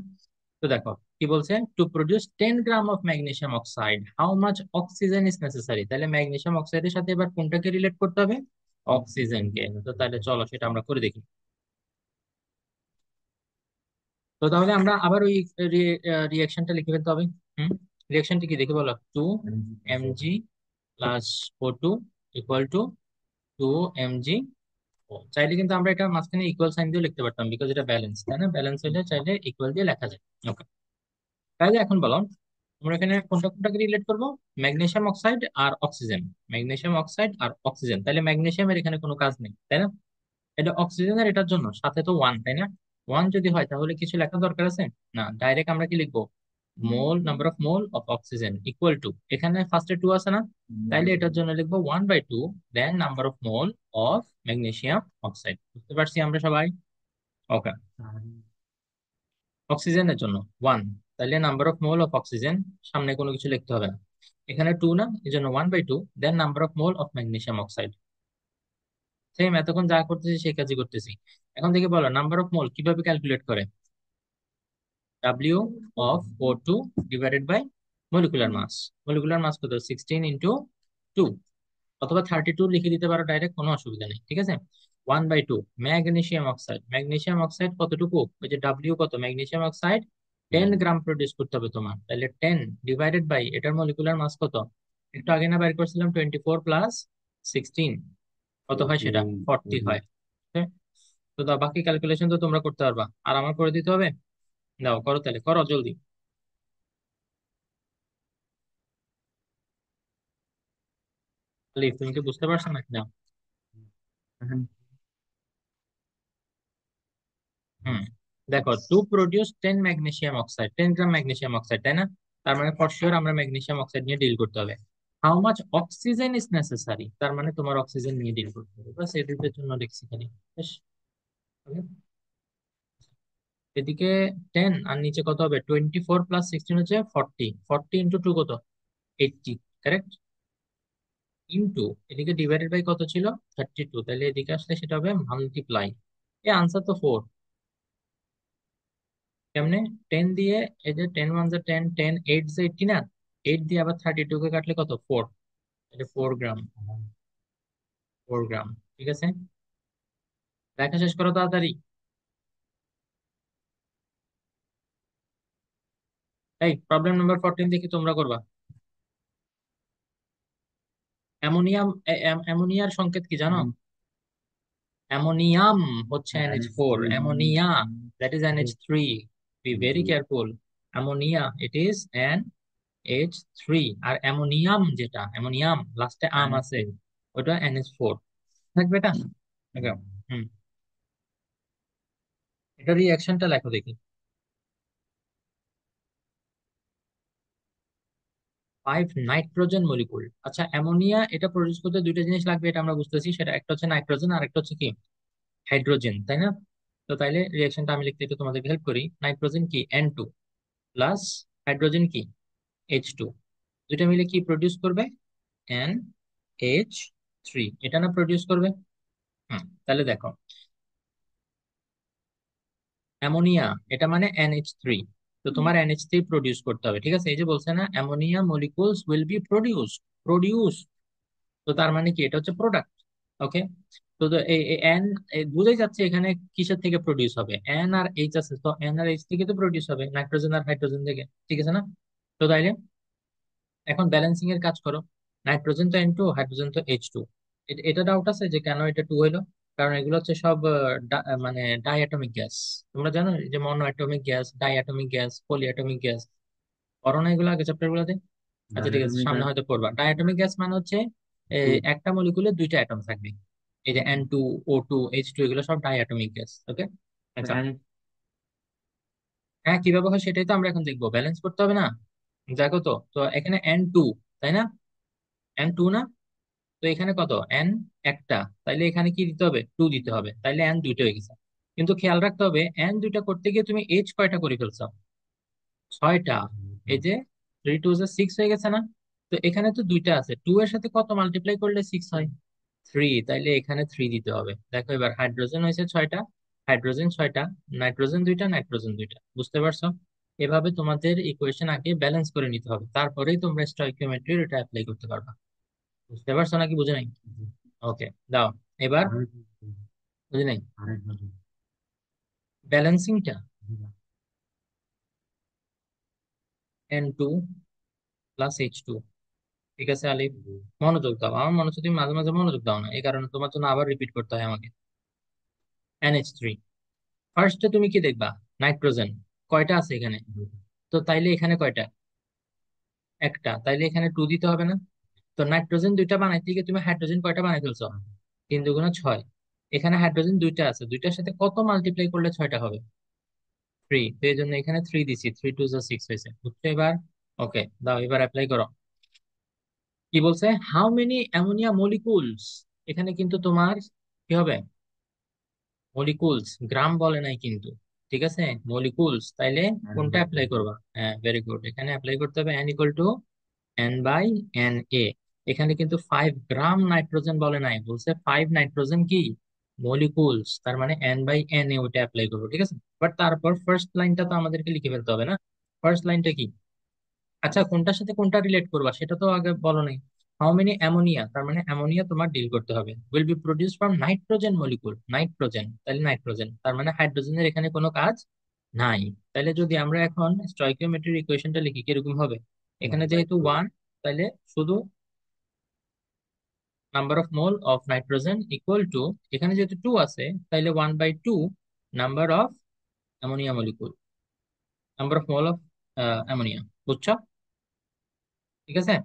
তো দেখো কি বলছে, to produce 10 gram of magnesium oxide how much oxygen is necessary. তাহলে ম্যাগনেসিয়াম অক্সাইডের সাথে এবার কোনটাকে রিলেট করতে হবে, অক্সিজেনকে। তো তাহলে চলো সেটা আমরা করে দেখি। তো তাহলে আমরা আবার ওই রিয়াকশনটা লিখে ফেলতে হবে। হুম, রিয়াকশনটা কি দেখে বলো, 2mg+O2 ইকুয়াল টু 2mg। চাইলে কিন্তু আমরা এটা মাঝখানে ইকুয়াল সাইন দিয়ে লিখতে পারতাম, বিকজ এটা ব্যালেন্স, তাই না? ব্যালেন্স হলে চাইলে ইকুয়াল দিয়ে লেখা যায়। ওকে, তাহলে এখন বলো, আমরা এখানে কোনটা কোনটাকে রিলেট করবো, ম্যাগনেসিয়াম অক্সাইড আর অক্সিজেন, ম্যাগনেসিয়াম অক্সাইড আর অক্সিজেন। তাহলে ম্যাগনেসিয়ামের এখানে কোনো কাজ নেই, তাই না? এটা অক্সিজেনের, এটার জন্য সাথে তো 1, তাই না? 1 যদি হয় তাহলে কিছু লেখার দরকার আছে না, ডাইরেক্ট আমরা কি লিখবো, mole, number of mole of oxygen equal to, এখানে ফার্স্টে 2 আছে না, তাইলে এটার জন্য লিখবো 1/2, then number of mole of magnesium oxide. বুঝতে পারছি আমরা সবাই? ওকে, অক্সিজেনের জন্য 1, তাহলে number of mole of oxygen, সামনে কোনো কিছু লিখতে হবে না। এখানে 2 না, এই জন্য 1/2, then number of mole of magnesium oxide. Same, এতক্ষণ যা করতেছি সেই কাজই করতেছি। এখন থেকে বলো, নাম্বার অফ মোল কিভাবে ক্যালকুলেট করে, W/O2 divided by molecular mass. Molecular mass কত, 16 × 2, অথবা 32 লিখে দিতে পারো ডাইরেক্ট, কোনো অসুবিধা নেই, ঠিক আছে? 1/2 ম্যাগনেসিয়াম অক্সাইড, ম্যাগনেসিয়াম অক্সাইড কতটুকু, ওই যে ডাব্লিউ কত, ম্যাগনেসিয়াম অক্সাইড 10 গ্রাম প্রডিউস করতে হবে তোমার, তাহলে 10 ডিভাইডেড বাই এটার মলিকুলার মাস কত, একটু আগে না বাইর করছিলাম, 24 + 16, কত হয় সেটা, 40 হয়। Okay? তো দাও, বাকি ক্যালকুলেশন তো তোমরা করতে পারবা, আর আমার করে দিতে হবে। দাও করো, তাহলে করো জলদি। লিখ, তুমি কি বুঝতে পারছো নাকি না? হুম, দেখো, to produce 10 magnesium oxide, 10 gram magnesium oxide, তাই না? তার মানে ফর শিওর আমরা ম্যাগনেসিয়াম অক্সাইড নিয়ে ডিল করতে হবে। How much oxygen is necessary, তার মানে তোমার অক্সিজেন নিয়ে ডিল করতে হবে, বাস এই দুটোর জন্য লিখছি খালি। বেশ, okay? এদিকে 10 আর নিচে কত হবে? 24 + 16 হচ্ছে 40, 40 × 2 কত? 80, কারেক্ট। ইন্টু এদিকে ডিভাইডেড বাই কত ছিল? 32, তাহলে এদিকে আসলে সেটা হবে মাল্টিপ্লাই। এই আনসার তো 4। কেমনে? 10 দিয়ে, এই যে 10 × 1 = 10, 10 8 = 80 না? 8 দিয়ে আবার 32 কে কাটলে কত? 4। এটা 4 গ্রাম। 4 গ্রাম। ঠিক আছে, লেখা শেষ করো তাড়াতাড়ি। এই প্রবলেম নাম্বার 14 দেখি তোমরা করবা। অ্যামোনিয়াম, অ্যামোনিয়ার সংকেত কি জানো? অ্যামোনিয়াম হচ্ছে NH4, ammonia that is NH3। Be very careful. Ammonia it is NH3। আর অ্যামোনিয়াম, যেটা অ্যামোনিয়াম লাস্টে আম আছে, ওটা NH4 থাকবে এটা। Okay. হুম, এটা রিঅ্যাকশনটা লেখো দেখি। 5 নাইট্রোজেন মলিকুল। আচ্ছা, অ্যামোনিয়া এটা প্রডিউস করতে দুইটা জিনিস লাগবে, এটা আমরা বুঝতেছি। সেটা একটা হচ্ছে নাইট্রোজেন, আর একটা হচ্ছে কি? হাইড্রোজেন, তাই না? তো তাইলে রিঅ্যাকশনটা আমি লিখতে একটু তোমাদের হেল্প করি। নাইট্রোজেন কি? N2 প্লাস হাইড্রোজেন কি? H2। দুইটা মিলে কি প্রডিউস করবে? NH3। এটা না প্রডিউস করবে? হুম, তাহলে দেখো, অ্যামোনিয়া এটা মানে NH3। তো তোমার NH3 প্রডিউস করতে হবে, ঠিক আছে? এই যে বলছে না, ammonia molecules will be produce, produce. তো তার মানে কি? এটা হচ্ছে প্রোডাক্ট। ওকে। তো তো এন বোঝাই যাচ্ছে এখানে কিসের থেকে প্রডিউস হবে। এন আর এইচ আছে, তো এন আর এইচ থেকে তো প্রডিউস হবে, নাইট্রোজেন আর হাইড্রোজেন থেকে। ঠিক আছে না? তো তাইলে এখন ব্যালেন্সিং এর কাজ করো। নাইট্রোজেন তো N2, হাইড্রোজেন তো H2। এটা ডাউট আছে যে কেন এটা 2 হইলো? কারণ এগুলো হচ্ছে সব মানে ডাইঅ্যাটমিক গ্যাস। তোমরা জানো এই যে মনো অ্যাটমিক গ্যাস, ডাইঅ্যাটমিক গ্যাস, পলিঅ্যাটমিক গ্যাস। পড়ো না এগুলো আগে চ্যাপ্টার গুলোতে? আচ্ছা ঠিক আছে, সামনে হয়তো পড়বা। ডায়াটমিক গ্যাস মানে হচ্ছে একটা মলিকুলে দুইটা অ্যাটম থাকবে। এই যে N2, O2, H2, এগুলো সব ডায়াটমিক গ্যাস। ওকে। আচ্ছা, হ্যাঁ, কিভাবে হয় সেটাই তো আমরা এখন দেখবো। ব্যালেন্স করতে হবে না? দেখো তো, তো এখানে N2, তাই না? N2 না? তো এখানে কত? N একটা, তাইলে এখানে কি দিতে হবে? 2 দিতে হবে, তাইলে N দুইটা হয়ে গেছে। কিন্তু খেয়াল রাখতে হবে, N দুইটা করতে গিয়ে তুমি H কয়টা করে ফেলছো? 6টা। এই যে 3 2 6 হয়ে গেছে না? তো এখানে তো দুইটা আছে, 2 এর সাথে কত মাল্টিপ্লাই করলে 6 হয়? 3। তাইলে এখানে 3 দিতে হবে। দেখো এবার হাইড্রোজেন হয়েছে 6টা, হাইড্রোজেন 6টা, নাইট্রোজেন 2টা, নাইট্রোজেন 2টা। বুঝতে পারছো? এভাবে তোমাদের ইকুয়েশন আগে ব্যালেন্স করে নিতে হবে, তারপরেই তোমরা স্টয়কিওমেট্রির এটা অ্যাপ্লাই করতে পারবা। বুঝতে পারছো নাকি বুঝে নাই? ওকে, দাও এবার। বুঝে নাই ব্যালেন্সিংটা? N2 + H2। ঠিক আছে আলিফ, মনোযোগ দাও। আমার মনে হচ্ছে তুমি মাঝে মাঝে মনোযোগ দাও না, এই কারণে তোমার জন্য আবার রিপিট করতে হয় আমাকে। NH3। ফার্স্টে তুমি কি দেখবা? নাইট্রোজেন কয়টা আছে এখানে? তো তাইলে এখানে কয়টা? একটা, তাইলে এখানে 2 দিতে হবে না? তো নাইট্রোজেন 2টা বানাইতে গিয়ে তুমি হাইড্রোজেন কয়টা বানাই ফেলছো? 3 × 2 = 6। এখানে হাইড্রোজেন 2টা আছে, দুইটার সাথে কত মাল্টিপ্লাই করলে 6টা হবে? 3। তো এই জন্য এখানে 3 দিছি, 3 2 = 6 হয়েছে। বুঝছো এবার? ওকে, দাও এবার অ্যাপ্লাই করো। কি বলছে? How many ammonia molecules. এখানে কিন্তু তোমার কি হবে? মলিকুলস, গ্রাম বলে নাই কিন্তু। ঠিক আছে, মলিকুলস। তাইলে কোনটা অ্যাপ্লাই করবা? হ্যাঁ, ভেরি গুড। এখানে অ্যাপ্লাই করতে হবে N = N/Na। এখানে কিন্তু 5 গ্রাম নাইট্রোজেন বলে নাই, বলছে 5 নাইট্রোজেন কি মলিকুলস। তার মানে N/Na ওটা অ্যাপ্লাই করবো, ঠিক আছে। বাট তারপর ফার্স্ট লাইনটা তো আমাদেরকে লিখে ফেলতে হবে না? ফার্স্ট লাইনটা কি? আচ্ছা, কোনটার সাথে কোনটা রিলেট করবা সেটা তো আগে বলো নাই। হাউ মেনি অ্যামোনিয়া, তার মানে অ্যামোনিয়া তোমার ডিল করতে হবে। Will be produce from nitrogen molecule, nitrogen, তাহলে নাইট্রোজেন, তার মানে হাইড্রোজেনের এখানে কোনো কাজ নাই। তাহলে যদি আমরা এখন স্টয়কিওমেট্রির ইকুয়েশনটা লিখি কিরকম হবে? এখানে যেহেতু 1, তাহলে শুধু number of mole of nitrogen equal to, এখানে যেহেতু 2 আছে, তাহলে 1/2 number of ammonia molecule, number of mole of ammonia. বুঝছো? ঠিক আছে।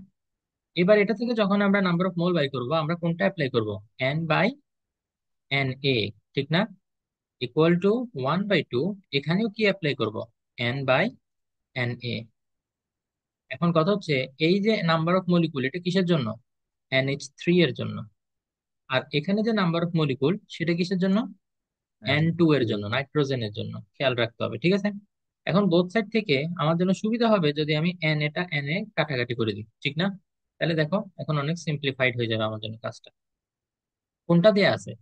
এবার এটা থেকে যখন আমরা নাম্বার অফ মোল বাই করবো, আমরা কোনটা অ্যাপ্লাই করব? N/Na, ঠিক না? Equal two 1/2। এখানেও কি অ্যাপ্লাই করব? N/Na। এখন কথা হচ্ছে, এই যে নাম্বার অফ মলিকুল, এটা কিসের জন্য? NH3 এর জন্য। আর এখানে যে নাম্বার অফ মলিকুল, সেটা কিসের জন্য? N2 এর জন্য, নাইট্রোজেনের জন্য খেয়াল রাখতে হবে, ঠিক আছে? এখন বোথ সাইড থেকে আমার জন্য সুবিধা হবে যদি আমি এটা এন এ কাটাকাটি করে দিই, ঠিক না? তাহলে দেখো এখন অনেক সিম্পলিফাইড হয়ে যাবে আমার জন্য কাজটা। কোনটা দেয়া আছে?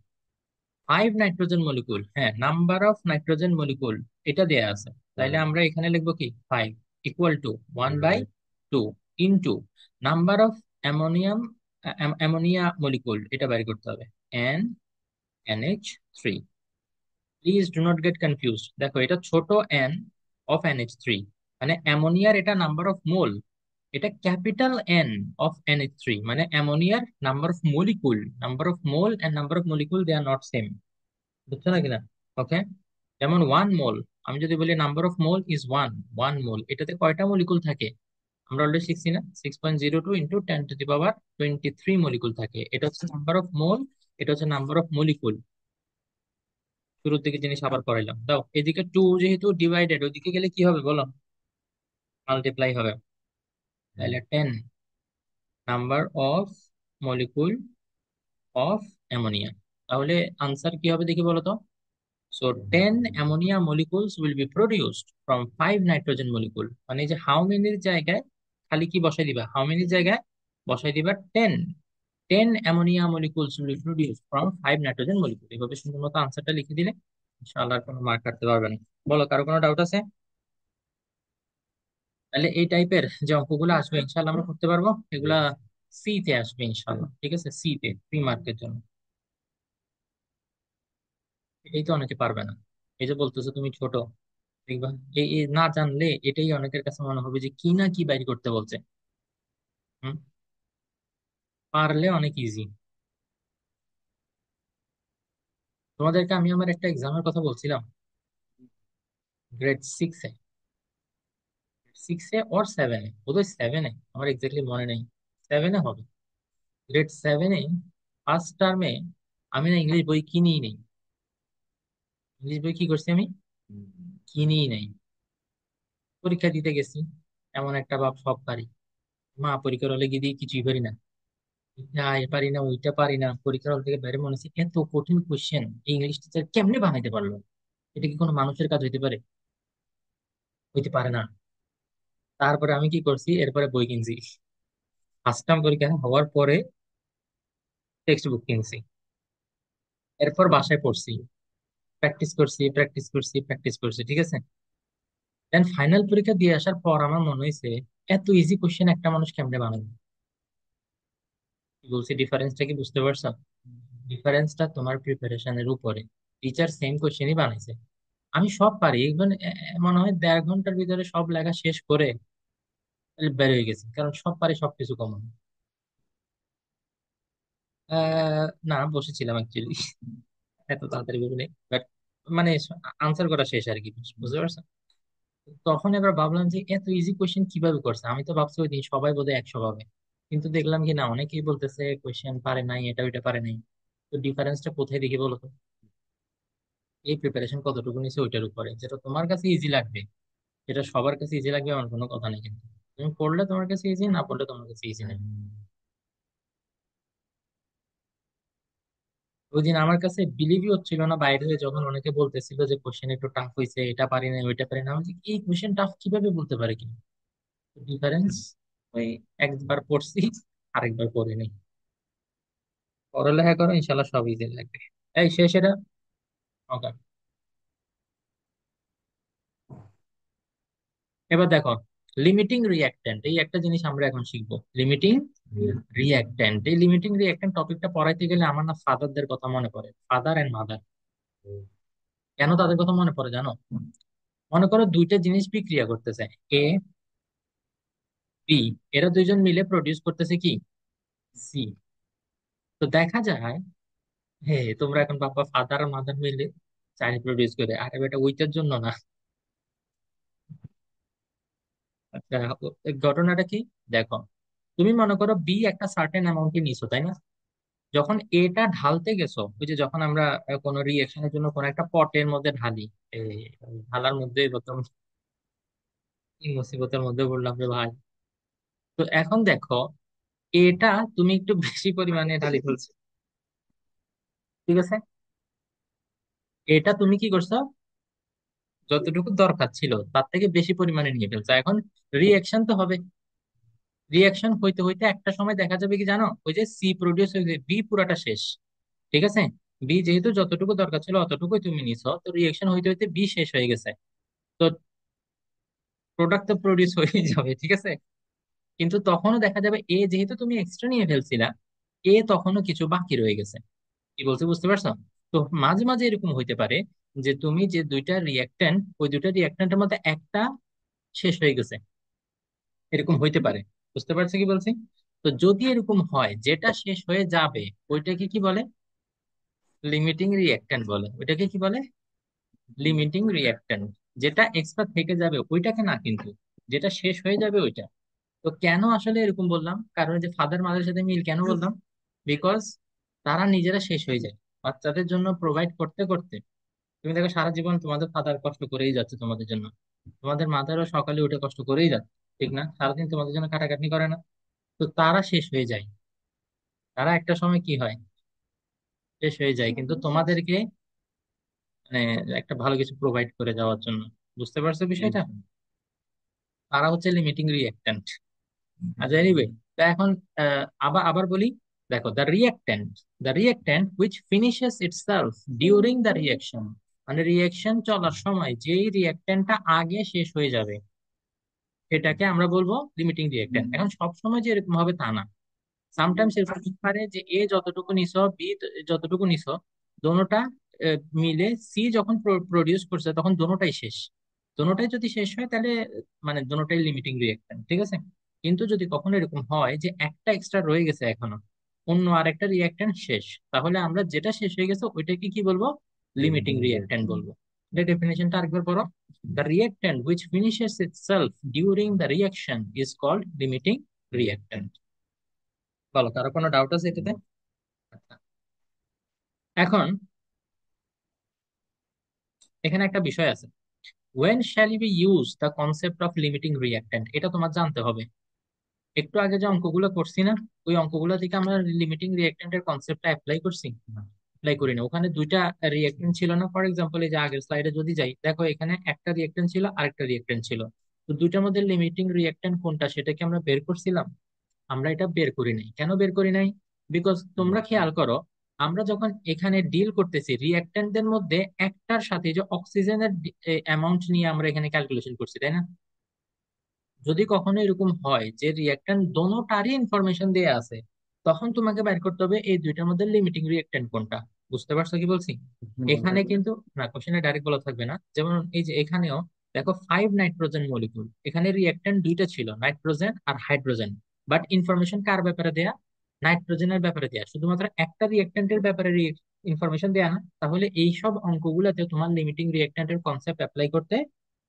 5 নাইট্রোজেন মলিকুল, হ্যাঁ, নাম্বার অফ নাইট্রোজেন মলিকুল এটা দেয়া আছে। তাইলে আমরা এখানে লিখবো কি 5 equal to 1/2 into number of ammonium, ammonia molecule এটা বের করতে হবে, N NH3। Please do not get confuse, দেখো এটা ছোট এন অফ NH3, মানে অ্যামোনিয়ার এটা নাম্বার অফ মোল, এটা ক্যাপিটাল এন অফ NH3, মানে অ্যামোনিয়ার number of molecule, number of mole and number of molecule they are not same, বুঝছো না কিনা? ওকে, যেমন 1 মোল, আমি যদি বলি নাম্বার অফ মোল ইজ 1 মোল, এটাতে কয়টা মলিকুল থাকে? আমরা অলরেডি শিখছি না, 6.02 ইন্টু 10⁻23 মলিকুল থাকে, এটা হচ্ছে নাম্বার অফ মোল, এটা হচ্ছে নাম্বার অফ মলিকুল। শুরুর দিকে জিনিস আবার করাইলাম, দাও এদিকে 2 যেহেতু ডিভাইডেড, ওইদিকে গেলে কি হবে বলো? মাল্টিপ্লাই হবে, তাহলে 10 number of molecule of ammonia. তাহলে আনসার কি হবে দেখি বলো তো? So 10 ammonia molecules will be produced from 5 nitrogen molecule, মানে এই যে হাউ মেনির জায়গায় খালি কি বসাই দিবা, হাউ মেনির জায়গায় বসাই দিবা 10, 10 ammonia molecules will be produced from 5 nitrogen molecule, এভাবে সুন্দর মতো আনসারটা লিখে দিলে ইনশাআল্লাহ আর কোনো মার্ক কাটতে পারবে না। বলো কারো কোনো ডাউট আছে? তাহলে এই টাইপের যে অঙ্কগুলো আসবে ইনশাআল্লাহ আমরা করতে পারবো, এগুলা সি তে আসবে ইনশাআল্লাহ, ঠিক আছে? সি তে 3 মার্কের জন্য। এই তো অনেকে পারবে না, এই যে বলতেছো তুমি ছোট, দেখবা এই না জানলে এটাই অনেকের কাছে মনে হবে যে কি না কি বাইর করতে বলছে। হুম, পারলে অনেক ইজি। তোমাদেরকে আমি আমার একটা এক্সামের কথা বলছিলাম, গ্রেড 6-এ, 6-এ ওর 7-এ, বোধহয় 7-এ, আমার এক্স্যাক্টলি মনে নেই, 7-এ হবে। গ্রেড 7-এ ফার্স্ট টার্মে আমি না ইংলিশ বই কিনিই নেই, ইংলিশ বই কি করছি আমি, কিনিই নাই। পরীক্ষা দিতে গেছি, এমন একটা ভাব সব পারি, মা পরীক্ষার হলে গিয়ে দিয়ে কিছুই পারি না, এটা এ পারি না ওইটা পারি না, পরীক্ষার হল থেকে বাইরে মনে হচ্ছে এত কঠিন কোশ্চেন এই ইংলিশ টিচার কেমনে বানাইতে পারলো, এটা কি কোনো মানুষের কাজ হইতে পারে? হইতে পারে না। তারপরে আমি কি করছি, এরপরে বই কিনছি, ফার্স্ট টার্ম পরীক্ষা হওয়ার পরে টেক্সট বুক কিনছি, এরপর বাসায় পড়ছি, প্র্যাকটিস করছি প্র্যাকটিস করছি প্র্যাকটিস করছি, ঠিক আছে? দেন ফাইনাল পরীক্ষা দিয়ে আসার পর আমার মনে হয়েছে এত ইজি কোশ্চেন একটা মানুষ কেমনে বানাবে। কি বলছি, ডিফারেন্সটা কি বুঝতে পারছো? ডিফারেন্সটা তোমার প্রিপারেশনের উপরে। টিচার সেম কোশ্চেনই বানাইছে, আমি সব পারি, ইভেন মনে হয় 1.5 ঘন্টার ভিতরে সব লেখা শেষ করে বের হয়ে গেছি, কারণ সব পারি, সবকিছু কমন। না, বসেছিলাম অ্যাকচুয়ালি, এত তাড়াতাড়ি ভেবে, বাট মানে আনসার করা শেষ আর কি, বুঝতে পারছো? তখন এবার ভাবলাম যে এত ইজি কোয়েশ্চেন কিভাবে করছে, আমি তো ভাবছি ওই দিন সবাই বোধহয় 100 পাবে, কিন্তু দেখলাম কি না, অনেকেই বলতেছে কোয়েশ্চেন পারে নাই, এটা ওইটা পারে নাই। তো ডিফারেন্সটা কোথায় দেখি বলো তো? এই প্রিপারেশন কতটুকু নিচ্ছে ওইটার উপরে, যেটা তোমার কাছে ইজি লাগবে, যেটা সবার কাছে ইজি লাগবে এমন কোনো কথা নেই, কিন্তু তুমি পড়লে তোমার কাছে ইজি, না পড়লে তোমার কাছে ইজি নেই। ওই দিন আমার কাছে বিলিভই হচ্ছিল না, বাইরে যখন অনেকে বলতেছিল যে কোশ্চেন একটু টাফ হয়েছে, এটা পারি না ওইটা পারি না, আমি বলছি, এই কোশ্চেন টাফ কিভাবে বলতে পারে কি? ডিফারেন্স ওই একবার পড়ছি, আরেকবার পড়িনি। পড়ালেখা করো, ইনশাল্লাহ সব ইজি লাগবে। এই শেষ এটা। ওকে, এবার দেখো, লিমিটিং রিঅ্যাক্ট্যান্ট, এই একটা জিনিস আমরা এখন শিখবো, লিমিটিং রিঅ্যাক্ট্যান্ট। এই লিমিটিং রিঅ্যাক্ট্যান্ট টপিকটা পড়াইতে গেলে আমার না ফাদারদের কথা মনে পড়ে, ফাদার এন্ড মাদার। কেন তাদের কথা মনে পড়ে জানো? মনে করো দুইটা জিনিস বিক্রিয়া করতেছে, এ বি, এরা দুইজন মিলে প্রডিউস করতেছে কি, সি। তো দেখা যায়, হে তোমরা এখন বাবা ফাদার আর মাদার মিলে চাইল্ড প্রডিউস করে, আরে বেটা ওইটার জন্য না। আচ্ছা, ঘটনাটা কি, দেখো, তুমি মনে করো বি একটা সার্টেন অ্যামাউন্টে নিছো, তাই না? যখন এটা ঢালতে গেছো, ওই যে যখন আমরা কোনো রিয়েকশনের জন্য কোনো একটা পটের মধ্যে ঢালি, এই ঢালার মধ্যে প্রথম কি মুসিবতের মধ্যে পড়লাম রে ভাই। তো এখন দেখো, এটা তুমি একটু বেশি পরিমাণে ঢালি ফেলছো, ঠিক আছে? এটা তুমি কি করছো, যতটুকু দরকার ছিল তার থেকে বেশি পরিমাণে নিয়ে ফেলছো। এখন রিয়াকশন তো হবে, রিয়াকশন হইতে হইতে একটা সময় দেখা যাবে কি জানো, ওই যে সি প্রডিউস হয়ে বি পুরাটা শেষ। ঠিক আছে, বি যেহেতু যতটুকু দরকার ছিল অতটুকুই তুমি নিছো, তো রিয়াকশন হইতে হইতে বি শেষ হয়ে গেছে। তো প্রোডাক্ট তো প্রডিউস হয়ে যাবে, ঠিক আছে। কিন্তু তখনও দেখা যাবে এ যেহেতু তুমি এক্সট্রা নিয়ে ফেলছিলা, এ তখনও কিছু বাকি রয়ে গেছে। কি বলছি বুঝতে পারছো? তো মাঝে মাঝে এরকম হইতে পারে যে তুমি যে দুইটা রিয়াক্ট্যান্ট, ওই দুইটা রিয়াক্ট্যান্টের মধ্যে একটা শেষ হয়ে গেছে, এরকম হইতে পারে। বুঝতে পারছো কি বলছি? তো যদি এরকম হয় যেটা শেষ হয়ে যাবে, ওইটাকে কি বলে? লিমিটিং রিয়াক্ট্যান্ট বলে। ওইটাকে কি বলে? Limiting reactant. যেটা এক্সট্রা থেকে যাবে ওইটাকে না, কিন্তু যেটা শেষ হয়ে যাবে ওইটা। তো কেন আসলে এরকম বললাম, কারণ যে ফাদার মাদারের সাথে মিল কেন বললাম, বিকজ তারা নিজেরা শেষ হয়ে যায় বাচ্চাদের জন্য প্রোভাইড করতে করতে। তুমি দেখো সারা জীবন তোমাদের ফাদার কষ্ট করেই যাচ্ছে তোমাদের জন্য, তোমাদের মাদারও সকালে উঠে কষ্ট করেই যাচ্ছে, ঠিক না? সারাদিন তোমাদের জন্য খাটাখাটনি করে না? তো তারা শেষ হয়ে যায়, তারা একটা সময় কি হয়, শেষ হয়ে যায়, কিন্তু তোমাদেরকে মানে একটা ভালো কিছু প্রোভাইড করে যাওয়ার জন্য। বুঝতে পারছো বিষয়টা? তারা হচ্ছে লিমিটিং রিঅ্যাক্ট্যান্ট। আচ্ছা এনিওয়ে, তা এখন আবার আবার বলি। দেখো, the reactant which finishes itself during the reaction, মানে রিঅ্যাকশন চলার সময় যেই রিঅ্যাক্ট্যান্টটা আগে শেষ হয়ে যাবে, সেটাকে আমরা বলবো লিমিটিং রিঅ্যাক্ট্যান্ট। এখন সব সময় যে এরকম হবে তা না। সামটাইমস এরকম হতে পারে যে এ যতটুকু নিছো, বি যতটুকু নিছো, দোনোটা মিলে সি যখন প্রডিউস করছে তখন দোনোটাই শেষ। দোনোটাই যদি শেষ হয় তাহলে মানে দোনোটাই লিমিটিং রিঅ্যাকশন, ঠিক আছে। কিন্তু যদি কখনো এরকম হয় যে একটা এক্সট্রা রয়ে গেছে এখনো, অন্য আরেকটা রিঅ্যাকট্যান্ট শেষ, তাহলে আমরা যেটা শেষ হয়ে গেছে ওইটাকে কি বলবো? লিমিটিং রিঅ্যাকট্যান্ট বলবো। এটা ডেফিনেশনটা আরেকবার পড়ো। The reactant which finishes itself during the reaction is called limiting reactant. বলো, কারো কোনো ডাউট আছে এটাতে? আচ্ছা, এখন এখানে একটা বিষয় আছে, when shall we use the concept of limiting reactant, এটা তোমার জানতে হবে। একটু আগে যে অঙ্কগুলো করছি না, ওই অঙ্কগুলো থেকে আমরা লিমিটিং রিঅ্যাক্ট্যান্টের কনসেপ্টটা অ্যাপ্লাই করছি? অ্যাপ্লাই করি না। ওখানে দুইটা রিঅ্যাক্ট্যান্ট ছিল না? ফর এক্সাম্পল এই যে আগের স্লাইডে যদি যাই, দেখো এখানে একটা রিঅ্যাক্ট্যান্ট ছিল আরেকটা রিঅ্যাক্ট্যান্ট ছিল। তো দুইটার মধ্যে লিমিটিং রিঅ্যাক্ট্যান্ট কোনটা সেটা কি আমরা বের করছিলাম? আমরা এটা বের করি নাই। কেন বের করি নাই? বিকজ তোমরা খেয়াল করো, আমরা যখন এখানে ডিল করতেছি রিঅ্যাক্ট্যান্টদের মধ্যে একটার সাথে যে অক্সিজেনের অ্যামাউন্ট নিয়ে আমরা এখানে ক্যালকুলেশন করছি, তাই না? যদি কখনো এরকম হয় যে রিঅ্যাক্ট্যান্ট দোনোটারই ইনফরমেশন দেয়া আছে, তখন তোমাকে বের করতে হবে এই দুইটার মধ্যে লিমিটিং রিঅ্যাক্ট্যান্ট কোনটা। বুঝতে পারছো কি বলছি? এখানে কিন্তু না, কোশ্চেনে ডাইরেক্ট বলা থাকবে না। যেমন এই যে এখানেও দেখো 5 নাইট্রোজেন মলিকুল, এখানে রিঅ্যাক্ট্যান্ট দুইটা ছিল, নাইট্রোজেন আর হাইড্রোজেন। বাট ইনফরমেশন কার ব্যাপারে দেয়া? নাইট্রোজেনের ব্যাপারে দেয়া, শুধুমাত্র একটা রিঅ্যাক্ট্যান্টের ব্যাপারে ইনফরমেশন দেয়া না। তাহলে এই সব অঙ্কগুলোতে তোমার লিমিটিং রিঅ্যাক্ট্যান্টের কনসেপ্ট অ্যাপ্লাই করতে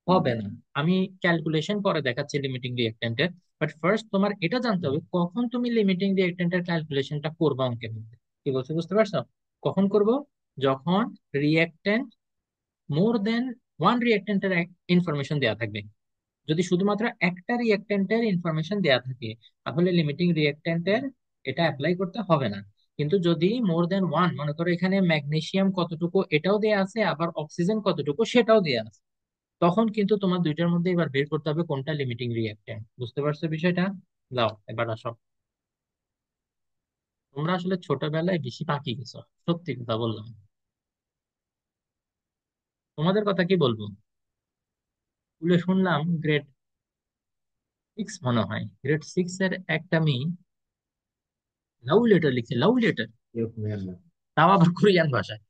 হবে না। আমি ক্যালকুলেশন পরে দেখাচ্ছি লিমিটিং রিঅ্যাক্ট্যান্টের। বাট ফার্স্ট তোমার এটা জানতে হবে কখন তুমি লিমিটিং রিঅ্যাক্ট্যান্টের ক্যালকুলেশনটা করবা অঙ্কের মধ্যে। কি বলছো বুঝতে পারছো? কখন করব? যখন রিঅ্যাক্ট্যান্ট মোর দেন ওয়ান রিঅ্যাক্ট্যান্টের ইনফরমেশন দেওয়া থাকবে। যদি শুধুমাত্র একটা রিঅ্যাক্ট্যান্টের ইনফরমেশন দেওয়া থাকে, তাহলে লিমিটিং রিঅ্যাক্ট্যান্টের এটা অ্যাপ্লাই করতে হবে না। কিন্তু যদি মোর দেন ওয়ান, মনে করো এখানে ম্যাগনেসিয়াম কতটুকু এটাও দেয়া আছে, আবার অক্সিজেন কতটুকু সেটাও দেয়া আছে, তখন কিন্তু তোমার দুইটার মধ্যে এবার বের করতে হবে কোনটা লিমিটিং রিঅ্যাক্ট্যান্ট। বুঝতে পারছো বিষয়টা? যাও এবার আসো। তোমরা আসলে ছোটবেলায় বেশি পাকি গেছো, সত্যি কথা বললাম। তোমাদের কথা কি বলবো, স্কুলে শুনলাম গ্রেড 6 মনে হয়, গ্রেড 6 এর একটা মেয়ে লাভ লেটার লিখছে, লাভ লেটার, তাও আবার কোরিয়ান ভাষায়,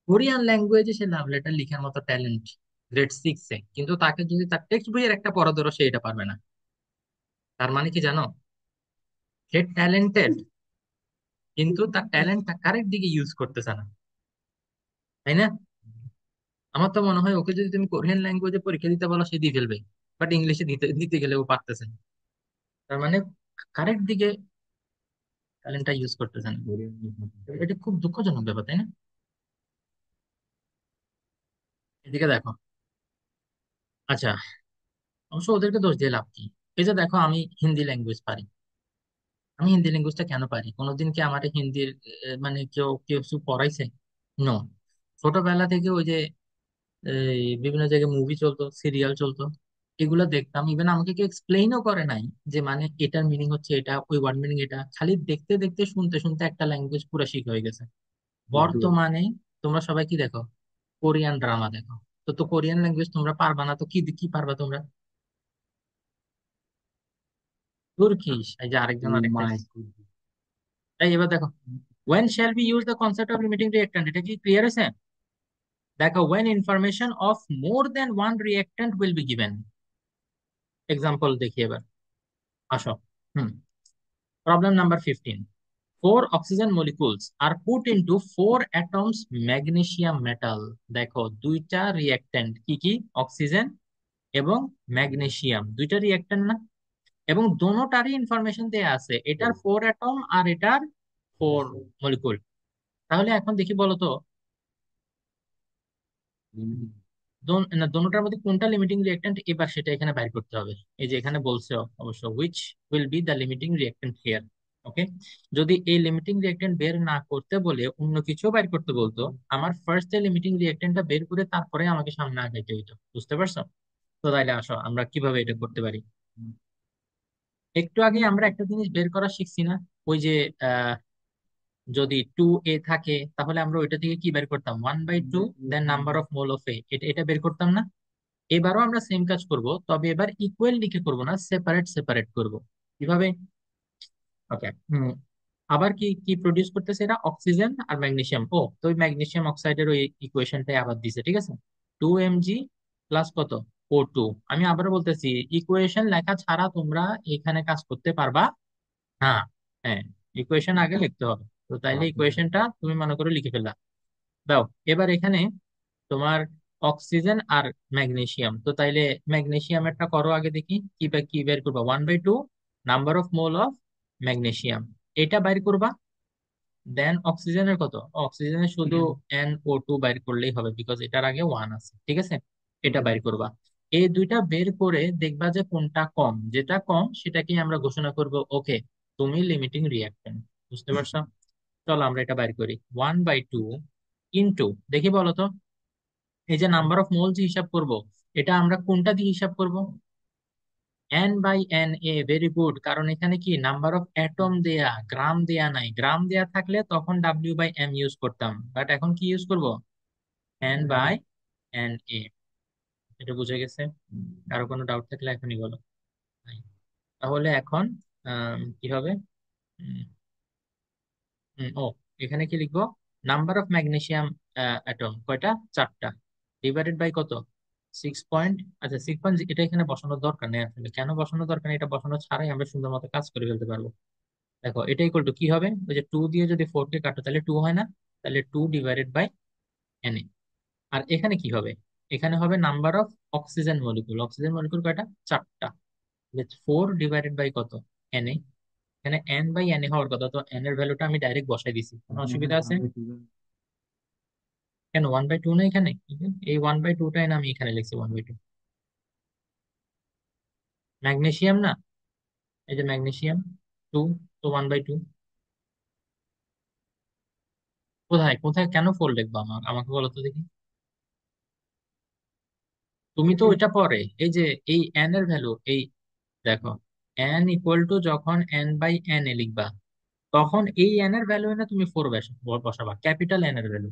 কোরিয়ান ল্যাঙ্গুয়েজে সে লাভ লেটার লিখার মতো ট্যালেন্ট গ্রেড 6-এ। কিন্তু তাকে যদি তার টেক্সট বইয়ের একটা পড়া ধরো, সে এটা পারবে না। তার মানে কি জানো? সে ট্যালেন্টেড, কিন্তু তার ট্যালেন্টটা কারেক্ট দিকে ইউজ করতেছে না, তাই না? আমার তো মনে হয় ওকে যদি তুমি কোরিয়ান ল্যাঙ্গুয়েজে পরীক্ষা দিতে বলো সে দিয়ে ফেলবে, বাট ইংলিশে দিতে দিতে গেলে ও পারতেছে না। তার মানে কারেক্ট দিকে ট্যালেন্টটা ইউজ করতেছে না। এটা খুব দুঃখজনক ব্যাপার, তাই না? এদিকে দেখো। আচ্ছা, অবশ্য ওদেরকে দোষ দিয়ে লাভ কি? এই যে দেখো, আমি হিন্দি ল্যাঙ্গুয়েজ পারি। আমি হিন্দি ল্যাঙ্গুয়েজটা কেন পারি? কোনোদিন কি আমার হিন্দির মানে কেউ কেউ কিছু পড়াইছে? নো। ছোটবেলা থেকে ওই যে এই বিভিন্ন জায়গায় মুভি চলতো, সিরিয়াল চলতো, এগুলো দেখতাম। ইভেন আমাকে কেউ এক্সপ্লেইনও করে নাই যে মানে এটার মিনিং হচ্ছে এটা, ওই ওয়ার্ড মিনিং এটা, খালি দেখতে দেখতে শুনতে শুনতে একটা ল্যাঙ্গুয়েজ পুরো শিখ হয়ে গেছে। বর্তমানে তোমরা সবাই কি দেখো? কোরিয়ান ড্রামা দেখো। তো তো কোরিয়ান ল্যাঙ্গুয়েজ তোমরা পারবা না তো কি কি পারবা তোমরা? তুর্কিশ, এই যে আরেকজন আরেকটা। এই এবার দেখো, when shall we use the concept of limiting reactant, এটা কি ক্লিয়ার আছে? দেখো, when information of more than one reactant will be given। Example দেখি এবার, আসো। হুম, problem number 15। Four oxygen molecules are put into four atoms magnesium metal। দেখো দুইটা reactant, কি কি? অক্সিজেন এবং ম্যাগনেসিয়াম, দুইটা রিঅ্যাক্ট্যান্ট না? এবং দোনোটারই ইনফরমেশন দেয়া আছে, এটার ফোর অ্যাটম আর এটার ফোর মলিকুল। তাহলে এখন দেখি বলো তো, না দোনোটার মধ্যে কোনটা লিমিটিং রিঅ্যাক্ট্যান্ট, এবার সেটা এখানে বাইর করতে হবে। এই যে এখানে বলছে অবশ্য, which will be the limiting reactant here. Okay, যদি এই লিমিটিং রিঅ্যাক্ট্যান্ট বের না করতে বলে অন্য কিছু বাইর করতে বলতো, আমার ফার্স্ট যে লিমিটিং রিঅ্যাক্ট্যান্টটা বের করে তারপরে আমাকে সামনে আগাইতে হইতো। বুঝতে পারছো? তো তাইলে আসো আমরা কিভাবে এটা করতে পারি। একটু আগে আমরা একটা জিনিস বের করা শিখছি না? ওই যে যদি 2a থাকে তাহলে আমরা ওইটা থেকে কি বের করতাম? 1/2 then number of mole of এ, এটা এটা বের করতাম না? এবারও আমরা সেম কাজ করব, তবে এবার ইকুয়াল লিখে করব না, সেপারেট সেপারেট করব। কিভাবে? ওকে। আবার কি কি প্রডিউস করতেছে এটা? অক্সিজেন আর ম্যাগনেসিয়াম। ও, তো ওই ম্যাগনেসিয়াম অক্সাইডের ওই ইকুয়েশনটাই আবার দিছে, ঠিক আছে। 2 mg প্লাস কত? O2। আমি আবারও বলতেছি, ইকুয়েশন লেখা ছাড়া তোমরা এখানে কাজ করতে পারবা না। হ্যাঁ, ইকুয়েশন আগে লিখতে হবে। তো তাইলে ইকুয়েশনটা তুমি মনে করে লিখে ফেললা। দাও, এবার এখানে তোমার অক্সিজেন আর ম্যাগনেসিয়াম, তো তাইলে ম্যাগনেসিয়ামেরটা করো আগে দেখি, কি কি বের করবা? 1/2 number of mole of magnesium, এটা বাইর করবা। দেন অক্সিজেনের কত? অক্সিজেনের শুধু NO2 বাইর করলেই হবে, বিকজ এটার আগে ওয়ান আছে, ঠিক আছে। এটা বাইর করবা। এই দুইটা বের করে দেখবা যে কোনটা কম, যেটা কম সেটাকে আমরা ঘোষণা করব ওকে, তুমি লিমিটিং রিঅ্যাক্ট্যান্ট। বুঝতে পারছো? চলো আমরা এটা বাইর করি। 1/2 ইন্টু, দেখি বলো তো, এই যে নাম্বার অফ মোল যে হিসাব করব, এটা আমরা কোনটা দিয়ে হিসাব করব? N/Na। ভেরি গুড, কারণ এখানে কি নাম্বার অফ অ্যাটম দেয়া, গ্রাম দেয়া নাই। গ্রাম দেয়া থাকলে তখন W/m ইউজ করতাম, বাট এখন কি ইউজ করব? N/Na। এটা বুঝে গেছে? কারো কোনো ডাউট থাকলে এখনই বলো। নাই। তাহলে এখন কি হবে? উম, ও, এখানে কি লিখবো? নাম্বার অফ ম্যাগনেসিয়াম অ্যাটম কয়টা? চারটা। ডিভাইডেড বাই কত? 6 পয়েন্ট। আচ্ছা, 6 পয়েন্ট এটা এখানে বসানোর দরকার নেই আসলে। কেন বসানোর দরকার নেই? এটা বসানো ছাড়াই আমরা সুন্দর মতো কাজ করে ফেলতে পারবো। দেখো, এটা ইকুয়াল টু কি হবে? ওই যে 2 দিয়ে যদি 4 কে কাটো তাহলে 2 হয় না? তাহলে 2/Na। আর এখানে কি হবে? এখানে হবে number of oxygen molecule. Oxygen molecule কয়টা? চারটা। 4 ডিভাইডেড বাই কত? Na। এখানে N/Na হওয়ার কথা, তো N এর ভ্যালুটা আমি ডাইরেক্ট বসাই দিছি। কোনো অসুবিধা আছে? কেন 1/2 না এখানে? এই 1/2টাই না আমি এখানে লিখছি 1/2। ম্যাগনেসিয়াম না? এই যে ম্যাগনেসিয়াম 2, তো 1/2। কোথায় কোথায় কেন 4 লিখবো? আমাকে বলো তো দেখি। তুমি তো ওইটা পরে, এই যে এই N এর ভ্যালু, এই দেখো, N ইকুয়াল টু যখন N/Na লিখবা, তখন এই N এর ভ্যালু এনে তুমি 4 বসাবা, ক্যাপিটাল N এর ভ্যালু।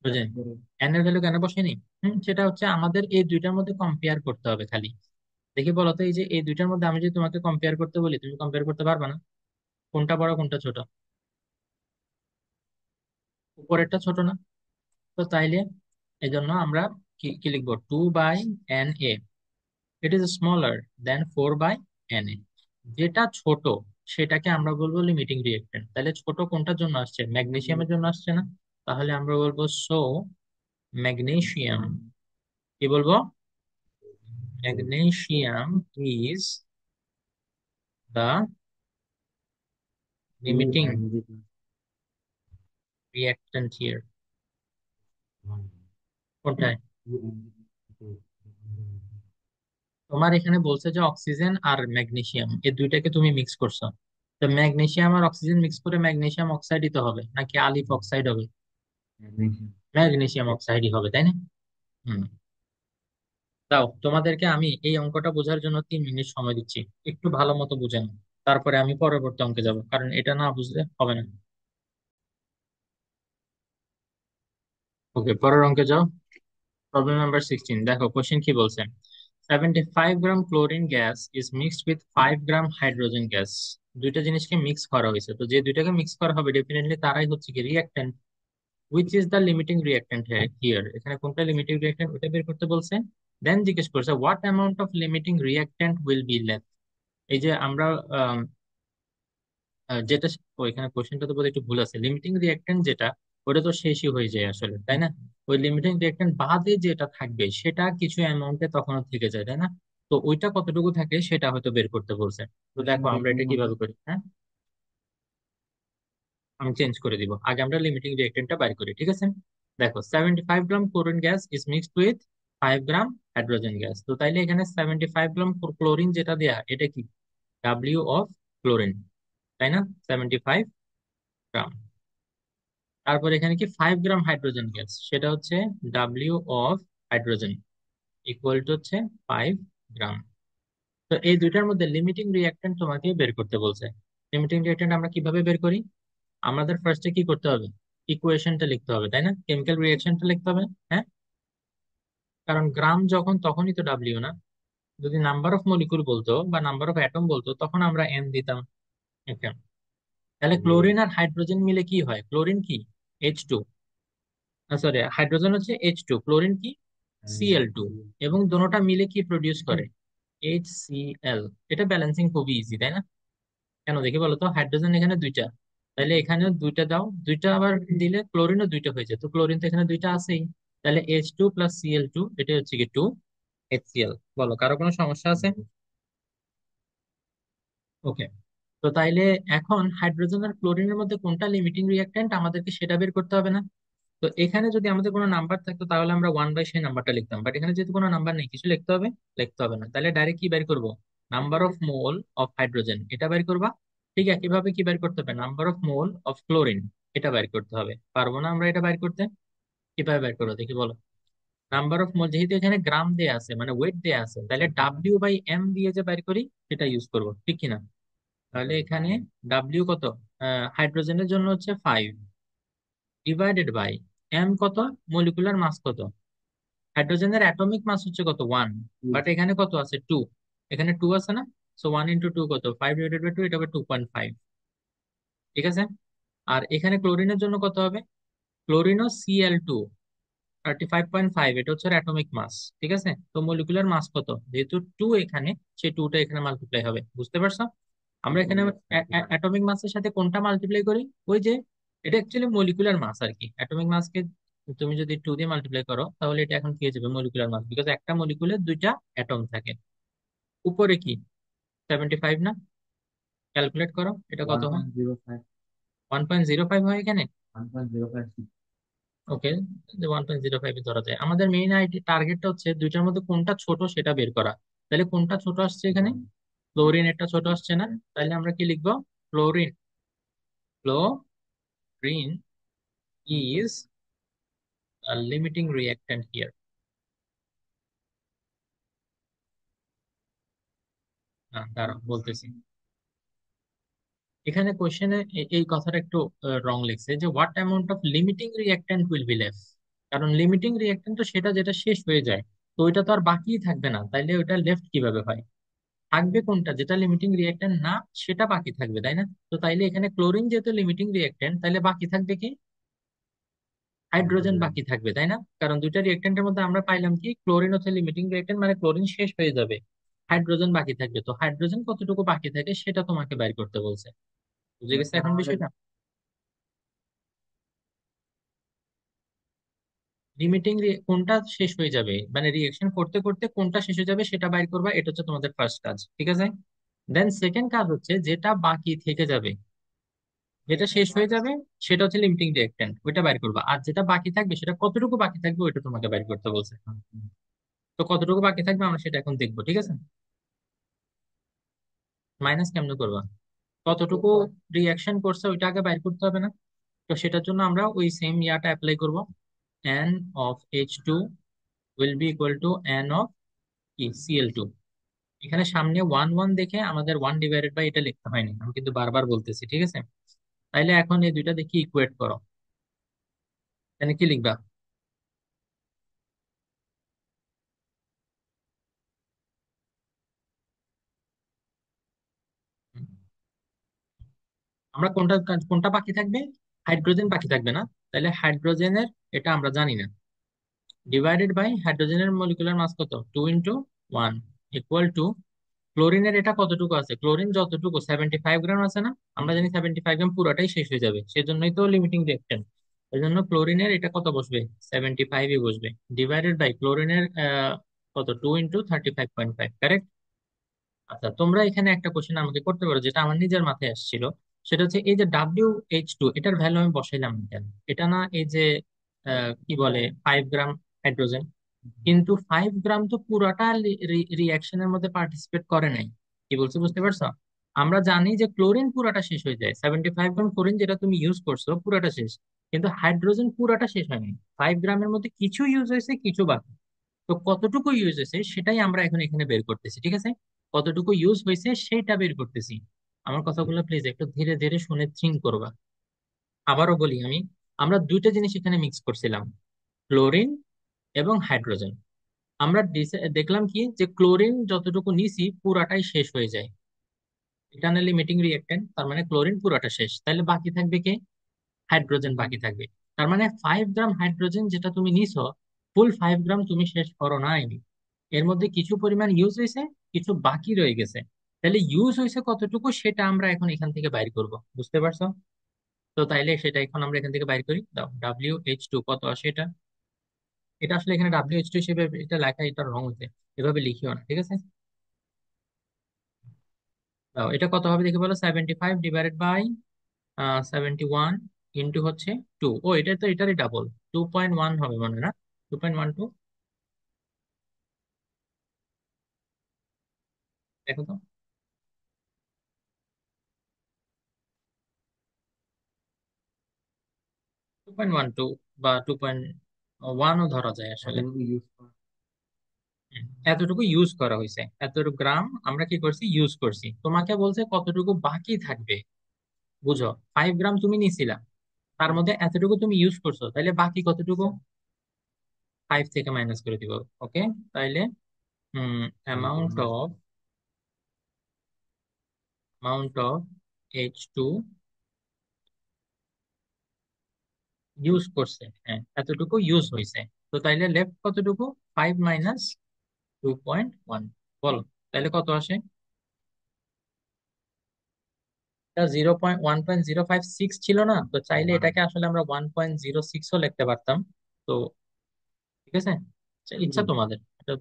বুঝলেন? N এর ভ্যালু কেন বসেনি? সেটা হচ্ছে আমাদের এই দুইটার মধ্যে কম্পেয়ার করতে হবে খালি। দেখি বলো তো, এই যে এই দুইটার মধ্যে আমি যদি তোমাকে কম্পেয়ার করতে বলি, তুমি কম্পেয়ার করতে পারবে না। কোনটা বড় কোনটা ছোট? উপরেরটা ছোট না? তো তাইলে এই জন্য আমরা কি কি লিখবো? 2/Na। It is smaller then 4/Na। যেটা ছোট সেটাকে আমরা বলবো লিমিটিং রিঅ্যাক্ট্যান্ট। তাহলে ছোট কোনটার জন্য আসছে? ম্যাগনেসিয়ামের জন্য আসছে না? তাহলে আমরা বলবো সো ম্যাগনেসিয়াম, কি বলবো? Magnesium is the limiting reactant here. কোনটায়? তোমার এখানে বলছে যে অক্সিজেন আর ম্যাগনেসিয়াম এই দুইটাকে তুমি মিক্স করছো। তো ম্যাগনেসিয়াম আর অক্সিজেন মিক্স করে ম্যাগনেসিয়াম অক্সাইডই তো হবে, নাকি আলিফ অক্সাইড হবে? ম্যাগনেসিয়াম অক্সাইডই হবে, তাই না? হুম। দাও, তোমাদেরকে আমি এই অঙ্কটা বোঝার জন্য 3 মিনিট সময় দিচ্ছি। একটু ভালো মতো বুঝে নাও, তারপরে আমি পরবর্তী অঙ্কে যাব, কারণ এটা না বুঝলে হবে না। ওকে, পরের অঙ্কে যাও। প্রবলেম নাম্বার 16, দেখো কোশ্চেন কি বলছে। 75 গ্রাম chlorine gas is mixed with 5 gram hydrogen gas. দুইটা জিনিসকে মিক্স করা হয়েছে, তো যে দুইটাকে মিক্স করা হবে ডেফিনেটলি তারাই হচ্ছে কি reactant. Which is the limiting reactant here, এখানে কোনটা লিমিটিং রিঅ্যাক্ট্যান্ট ওটা বের করতে বলছে। দেন জিজ্ঞেস করছে what amount of limiting reactant will be left. এই যে আমরা যেটা ওইখানে কোশ্চেনটা তো বোধহয় একটু ভুল আছে, লিমিটিং রিঅ্যাকট্যান্ট যেটা ওটা তো শেষই হয়ে যায় আসলে, তাই না? ওই লিমিটিং রিঅ্যাকট্যান্ট বাদে যেটা থাকবে সেটা কিছু অ্যামাউন্টে তখনও থেকে যায়, তাই না? তো ওইটা কতটুকু থাকে সেটা হয়তো বের করতে বলছে। তো দেখো আমরা এটা কিভাবে করি, হ্যাঁ। আমি চেঞ্জ করে দিব, আগে আমরা লিমিটিং রিঅ্যাকট্যান্টটা বাইর করি, ঠিক আছে? দেখো 75 গ্রাম chlorine gas is mixed with 5 gram hydrogen gas, তো তাইলে এখানে 75 গ্রাম ক্লোরিন যেটা দেয়া এটা কি ডাব্লিউ অফ ক্লোরিন, তাই না? 75 গ্রাম। তারপর এখানে কি 5 গ্রাম হাইড্রোজেন গ্যাস, সেটা হচ্ছে W of hydrogen equal to হচ্ছে 5 গ্রাম। তো এই দুইটার মধ্যে লিমিটিং রিঅ্যাকট্যান্ট তোমাকে বের করতে বলছে। লিমিটিং রিঅ্যাকট্যান্ট আমরা কিভাবে বের করি? আমাদের ফার্স্টে কি করতে হবে? ইকুয়েশনটা লিখতে হবে, তাই না? কেমিক্যাল রিঅ্যাকশনটা লিখতে হবে, হ্যাঁ। কারণ গ্রাম যখন তখনই তো ডাব্লিউ না। যদি নাম্বার অফ মলিকুল বলতো বা নাম্বার অফ অ্যাটম বলতো তখন আমরা এন দিতাম। Okay. তাহলে ক্লোরিন আর হাইড্রোজেন মিলে কি হয়? ক্লোরিন কি H2, সরি হাইড্রোজেন হচ্ছে H2, ক্লোরিন কি Cl2, এবং দোনোটা মিলে কি প্রডিউস করে HCl। এটা ব্যালেন্সিং খুবই ইজি, তাই না? কেন দেখি বলো তো, হাইড্রোজেন এখানে দুইটা, তাহলে এখানেও দুইটা দাও, দুইটা আবার দিলে ক্লোরিনও দুইটা হয়ে যায়, তো ক্লোরিন তো এখানে দুইটা আছেই। তাহলে H2 + Cl2, এটা হচ্ছে কি 2 HCl। বলো কারো কোনো সমস্যা আছে? ওকে। তো তাইলে এখন হাইড্রোজেন আর ক্লোরিনের মধ্যে কোনটা লিমিটিং রিঅ্যাকট্যান্ট আমাদেরকে সেটা বের করতে হবে না? তো এখানে যদি আমাদের কোনো নাম্বার থাকতো তাহলে আমরা 1/, সেই নাম্বারটা লিখতাম, বাট এখানে যেহেতু কোনো নাম্বার নেই, কিছু লিখতে হবে? লিখতে হবে না, তাহলে ডাইরেক্ট কি বের করবো? Number of mole of hydrogen এটা বের করবা। ঠিক একইভাবে কি বের করতে হবে? Number of mole of chlorine এটা বের করতে হবে। পারবো না আমরা এটা বের করতে? কিভাবে বের করবো দেখি বলো। নাম্বার অফ মোল, যেহেতু এখানে গ্রাম দেয়া আছে মানে ওয়েট দেয়া আছে, তাহলে W/M দিয়ে যে বের করি সেটা ইউজ করবো, ঠিক কিনা? তাহলে এখানে ডাব্লিউ কত, হাইড্রোজেনের জন্য হচ্ছে 5, ডিভাইডেড বাই এম কত, মলিকুলার মাস কত। হাইড্রোজেনের অ্যাটমিক মাস হচ্ছে কত 1, বাট এখানে কত আছে 2, এখানে 2 আছে না? সো 1 × 2 কত, 5/2, এটা হবে 2.5, ঠিক আছে? আর এখানে ক্লোরিনের জন্য কত হবে? ক্লোরিনও Cl2, 35.5, এটা হচ্ছে অ্যাটমিক মাস, ঠিক আছে? তো মলিকুলার মাস কত, যেহেতু 2 এখানে, সেই 2টা এখানে মাল্টিপ্লাই হবে, বুঝতে পারছো? আমরা এখানে অ্যাটমিক মাসের সাথে কোনটা মাল্টিপ্লাই করি? ওই যে, এটা অ্যাকচুয়ালি মলিকুলার মাস আর কি। অ্যাটমিক মাসকে তুমি যদি 2 দিয়ে মাল্টিপ্লাই করো তাহলে এটা এখন কি হয়ে যাবে মলিকুলার মাস, বিকজ একটা মলিকুলে দুইটা অ্যাটম থাকে। উপরে কি 75 না? ক্যালকুলেট করো এটা কত হয়। 1.05 হয় এখানে। ওকে, 1.05 ধরা যায়। আমাদের মেইন টার্গেটটা হচ্ছে দুইটার মধ্যে কোনটা ছোট সেটা বের করা। তাহলে কোনটা ছোট আসছে এখানে? ক্লোরিন একটা ছোট আসছে না? তাহলে আমরা কি লিখবো? Chlorine, chlorine is a limiting reactant here. দাঁড়াও বলতেছি। এখানে কোশ্চেনে এই কথাটা একটু রং লিখছে, যে what amount of limiting reactant will be left. কারণ লিমিটিং রিঅ্যাক্ট্যান্ট তো সেটা যেটা শেষ হয়ে যায়, তো ওইটা তো আর বাকিই থাকবে না, তাইলে ওইটা লেফট কিভাবে হয়? থাকবে কোনটা, যেটা লিমিটিং রিঅ্যাক্ট্যান্ট না সেটা বাকি থাকবে, তাই না? তো তাইলে এখানে ক্লোরিন যেহেতু লিমিটিং রিঅ্যাক্ট্যান্ট, তাইলে বাকি থাকবে কি? হাইড্রোজেন বাকি থাকবে, তাই না? কারণ দুইটা রিঅ্যাক্ট্যান্টের মধ্যে আমরা পাইলাম কি ক্লোরিন হচ্ছে লিমিটিং রিঅ্যাক্ট্যান্ট, মানে ক্লোরিন শেষ হয়ে যাবে, হাইড্রোজেন বাকি থাকবে। তো হাইড্রোজেন কতটুকু বাকি থাকে সেটা তোমাকে বাইর করতে বলছে। বুঝে গেছে এখন বিষয়টা? লিমিটিং কোনটা শেষ হয়ে যাবে, মানে রিঅ্যাকশন করতে করতে কোনটা শেষ হয়ে যাবে সেটা বাইর করবা, এটা হচ্ছে তোমাদের ফার্স্ট কাজ, ঠিক আছে? দেন সেকেন্ড কাজ হচ্ছে যেটা বাকি থেকে যাবে, যেটা শেষ হয়ে যাবে সেটা হচ্ছে লিমিটিং রিঅ্যাকট্যান্ট, ওইটা বাইর করবা। আর যেটা বাকি থাকবে সেটা কতটুকু বাকি থাকবে ওইটা তোমাকে বাইর করতে বলছে। তো কতটুকু বাকি থাকবে আমরা সেটা এখন দেখবো, ঠিক আছে? মাইনাস কেমনে করবা? কতটুকু রিয়াকশন করছে ওইটা আগে বাইর করতে হবে না? তো সেটার জন্য আমরা ওই সেম ইয়াটা অ্যাপ্লাই করব। n of H2 will be equal to n of কি Cl2। এখানে সামনে 1 1 দেখে আমাদের 1 ডিভাইডেড বাই এটা লিখতে হয়নি, আমি কিন্তু বারবার বলতেছি, ঠিক আছে? তাইলে এখন এই দুইটা দেখি ইকুয়েট করো। এখানে কি লিখবা? আমরা কোনটা কোনটা বাকি থাকবে? হাইড্রোজেন বাকি থাকবে না? তাহলে হাইড্রোজেনের এটা আমরা জানি না, ডিভাইডেড বাই হাইড্রোজেনের মলিকুলার মাস কত, 2 × 1 ইকুয়াল টু ক্লোরিনের এটা কতটুকু আছে, ক্লোরিন যতটুকু 75 গ্রাম আছে না, আমরা জানি 75 গ্রাম পুরাটাই শেষ হয়ে যাবে, সেজন্যই তো লিমিটিং রিঅ্যাকশন। এই জন্য ক্লোরিনের এটা কত বসবে, 75ই বসবে, ডিভাইডেড বাই ক্লোরিনের কত, 2 × 35.5, কারেক্ট? আচ্ছা, তোমরা এখানে একটা কোশ্চেন আমাকে করতে পারো, যেটা আমার নিজের মাথায় আসছিল। সেটা হচ্ছে এই যে WH2 এটার ভ্যালু আমি বসাইলাম না কেন? এটা না এই যে কি বলে 5 গ্রাম হাইড্রোজেন, কিন্তু 5 গ্রাম তো পুরাটা রিয়াকশনের মধ্যে পার্টিসিপেট করে নাই। কি বলছি বুঝতে পারছো? আমরা জানি যে ক্লোরিন পুরাটা শেষ হয়ে যায়, 75 গ্রাম ক্লোরিন যেটা তুমি ইউজ করছো পুরাটা শেষ, কিন্তু হাইড্রোজেন পুরাটা শেষ হয়নি। 5 গ্রামের মধ্যে কিছু ইউজ হয়েছে, কিছু বাকি। তো কতটুকু ইউজ হয়েছে সেটাই আমরা এখন এখানে বের করতেছি, ঠিক আছে? কতটুকু ইউজ হয়েছে সেটা বের করতেছি। আমার কথাগুলো প্লিজ একটু ধীরে ধীরে শুনে থিঙ্ক করবা। আবারও বলি আমি, আমরা দুইটা জিনিস এখানে মিক্স করছিলাম, ক্লোরিন এবং হাইড্রোজেন। আমরা দেখলাম কি যে ক্লোরিন যতটুকু নিছি পুরাটাই শেষ হয়ে যায়, ইটারনালি লিমিটিং রিঅ্যাকটেন্ট, তার মানে ক্লোরিন পুরাটা শেষ, তাহলে বাকি থাকবে কে? হাইড্রোজেন বাকি থাকবে। তার মানে 5 গ্রাম হাইড্রোজেন যেটা তুমি নিছো, ফুল 5 গ্রাম তুমি শেষ করো নাই, এর মধ্যে কিছু পরিমাণ ইউজ হয়েছে, কিছু বাকি রয়ে গেছে। তাহলে ইউজ হয়েছে কতটুকু সেটা আমরা এখন এখান থেকে বাইর করব, বুঝতে পারছো? তো তাইলে সেটা এখন আমরা এখান থেকে বাইর করি, দাও WH2 কত আসে এটা। এটা আসলে এখানে WH2 হিসেবে এটা লেখা, এটা রং হচ্ছে, এভাবে লিখিও না, ঠিক আছে? দাও এটা কত হবে দেখে বলো, 75 ডিভাইডেড বাই 71 ইন্টু হচ্ছে 2। ও এটা তো এটারই ডাবল, 2.1 হবে মনে হয় না? 2.12, দেখো তো। 2.12 বা 2.1ও ধরা যায় আসলে। হুম, এতটুকু ইউজ করা হয়েছে, এতটুকু গ্রাম আমরা কি করছি, ইউজ করছি। তোমাকে বলছে কতটুকু বাকি থাকবে, বুঝো? 5 গ্রাম তুমি নিছিলা, তার মধ্যে এতটুকু তুমি ইউজ করছো, তাহলে বাকি কতটুকু? 5 থেকে মাইনাস করে দিব। ওকে, তাইলে অ্যামাউন্ট অফ H2 ইউজ করছে, হ্যাঁ এতটুকু ইউজ হয়েছে। তো তাইলে লেফট কতটুকু, 5 - 2.1, বলো তাইলে কত আসে? 1.056 ছিল না? তো চাইলে এটাকে আসলে আমরা 1.06ও লিখতে পারতাম। তো ঠিক আছে, ইচ্ছা তোমাদের এটা।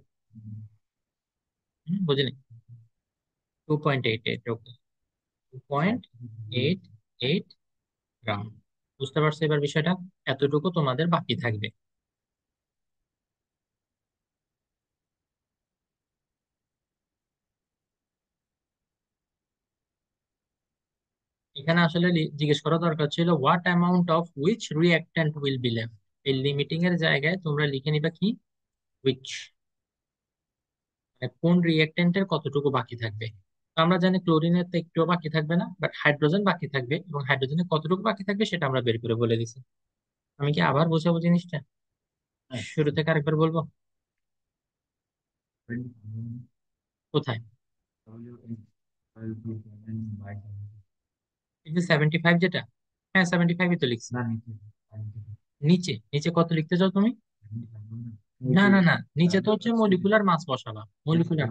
বুঝিনি। 2.88, ওকে, 2.88 গ্রাম। বুঝতে পারছো এবার বিষয়টা? এতটুকু তোমাদের বাকি থাকবে। এখানে আসলে জিজ্ঞেস করা দরকার ছিল what amount of which reactant will be left. এই লিমিটিং এর জায়গায় তোমরা লিখে নিবা কি, উইচ, কোন রিঅ্যাক্ট্যান্টের কতটুকু বাকি থাকবে। তো আমরা জানি ক্লোরিনের তো একটুও বাকি থাকবে না, বাট হাইড্রোজেন বাকি থাকবে, এবং হাইড্রোজেনের কতটুকু বাকি থাকবে সেটা আমরা বের করে বলে দিছি। আমি কি আবার বোঝাবো জিনিসটা? শুরু থেকে আরেকবার বলবো। কোথায়? এই যে 75 যেটা, হ্যাঁ 75ই তো লিখছি। নিচে নিচে কত লিখতে চাও তুমি? না না না, নিচে তো হচ্ছে মলিকুলার মাস বসাবা, মলিকুলার।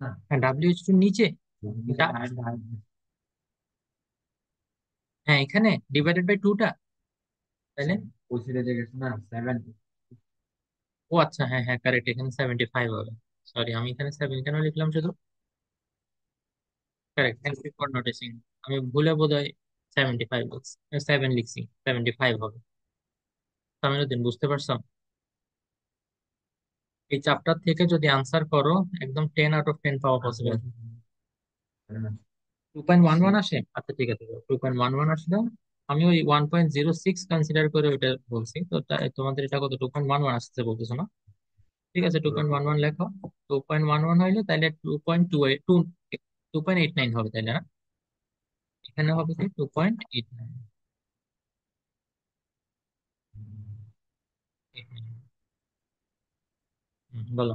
হ্যাঁ WH2 নিচে। ডা- হ্যাঁ এখানে ডিভাইডেড বাই 2টা, তাইলে। ও আচ্ছা, হ্যাঁ হ্যাঁ কারেক্ট, এখানে 75 হবে। সরি, আমি এখানে 7 কেন লিখলাম শুধু? Correct, thank you for noticing. আমি ভুলে বোধহয় 75 লিখছি, 7 লিখছি, 75 হবে। তামিনুদ্দিন, বুঝতে পারছো? এই চ্যাপ্টার থেকে যদি আনসার করো, একদম 10 আউট অফ 10 পাওয়া পসিবল। 2.11 আসে, আচ্ছা ঠিক আছে, 2.11 আসলে আমি ওই 1.06 কনসিডার করে ওইটা বলছি। তো তোমাদের এটা কত, 2.11 আসতে বলতেছো না? ঠিক আছে, 2.11 লেখো। 2.11 হইলে তাহলে 2.89 হবে তাইলে না? এখানে হবে কি 2.89। বলো।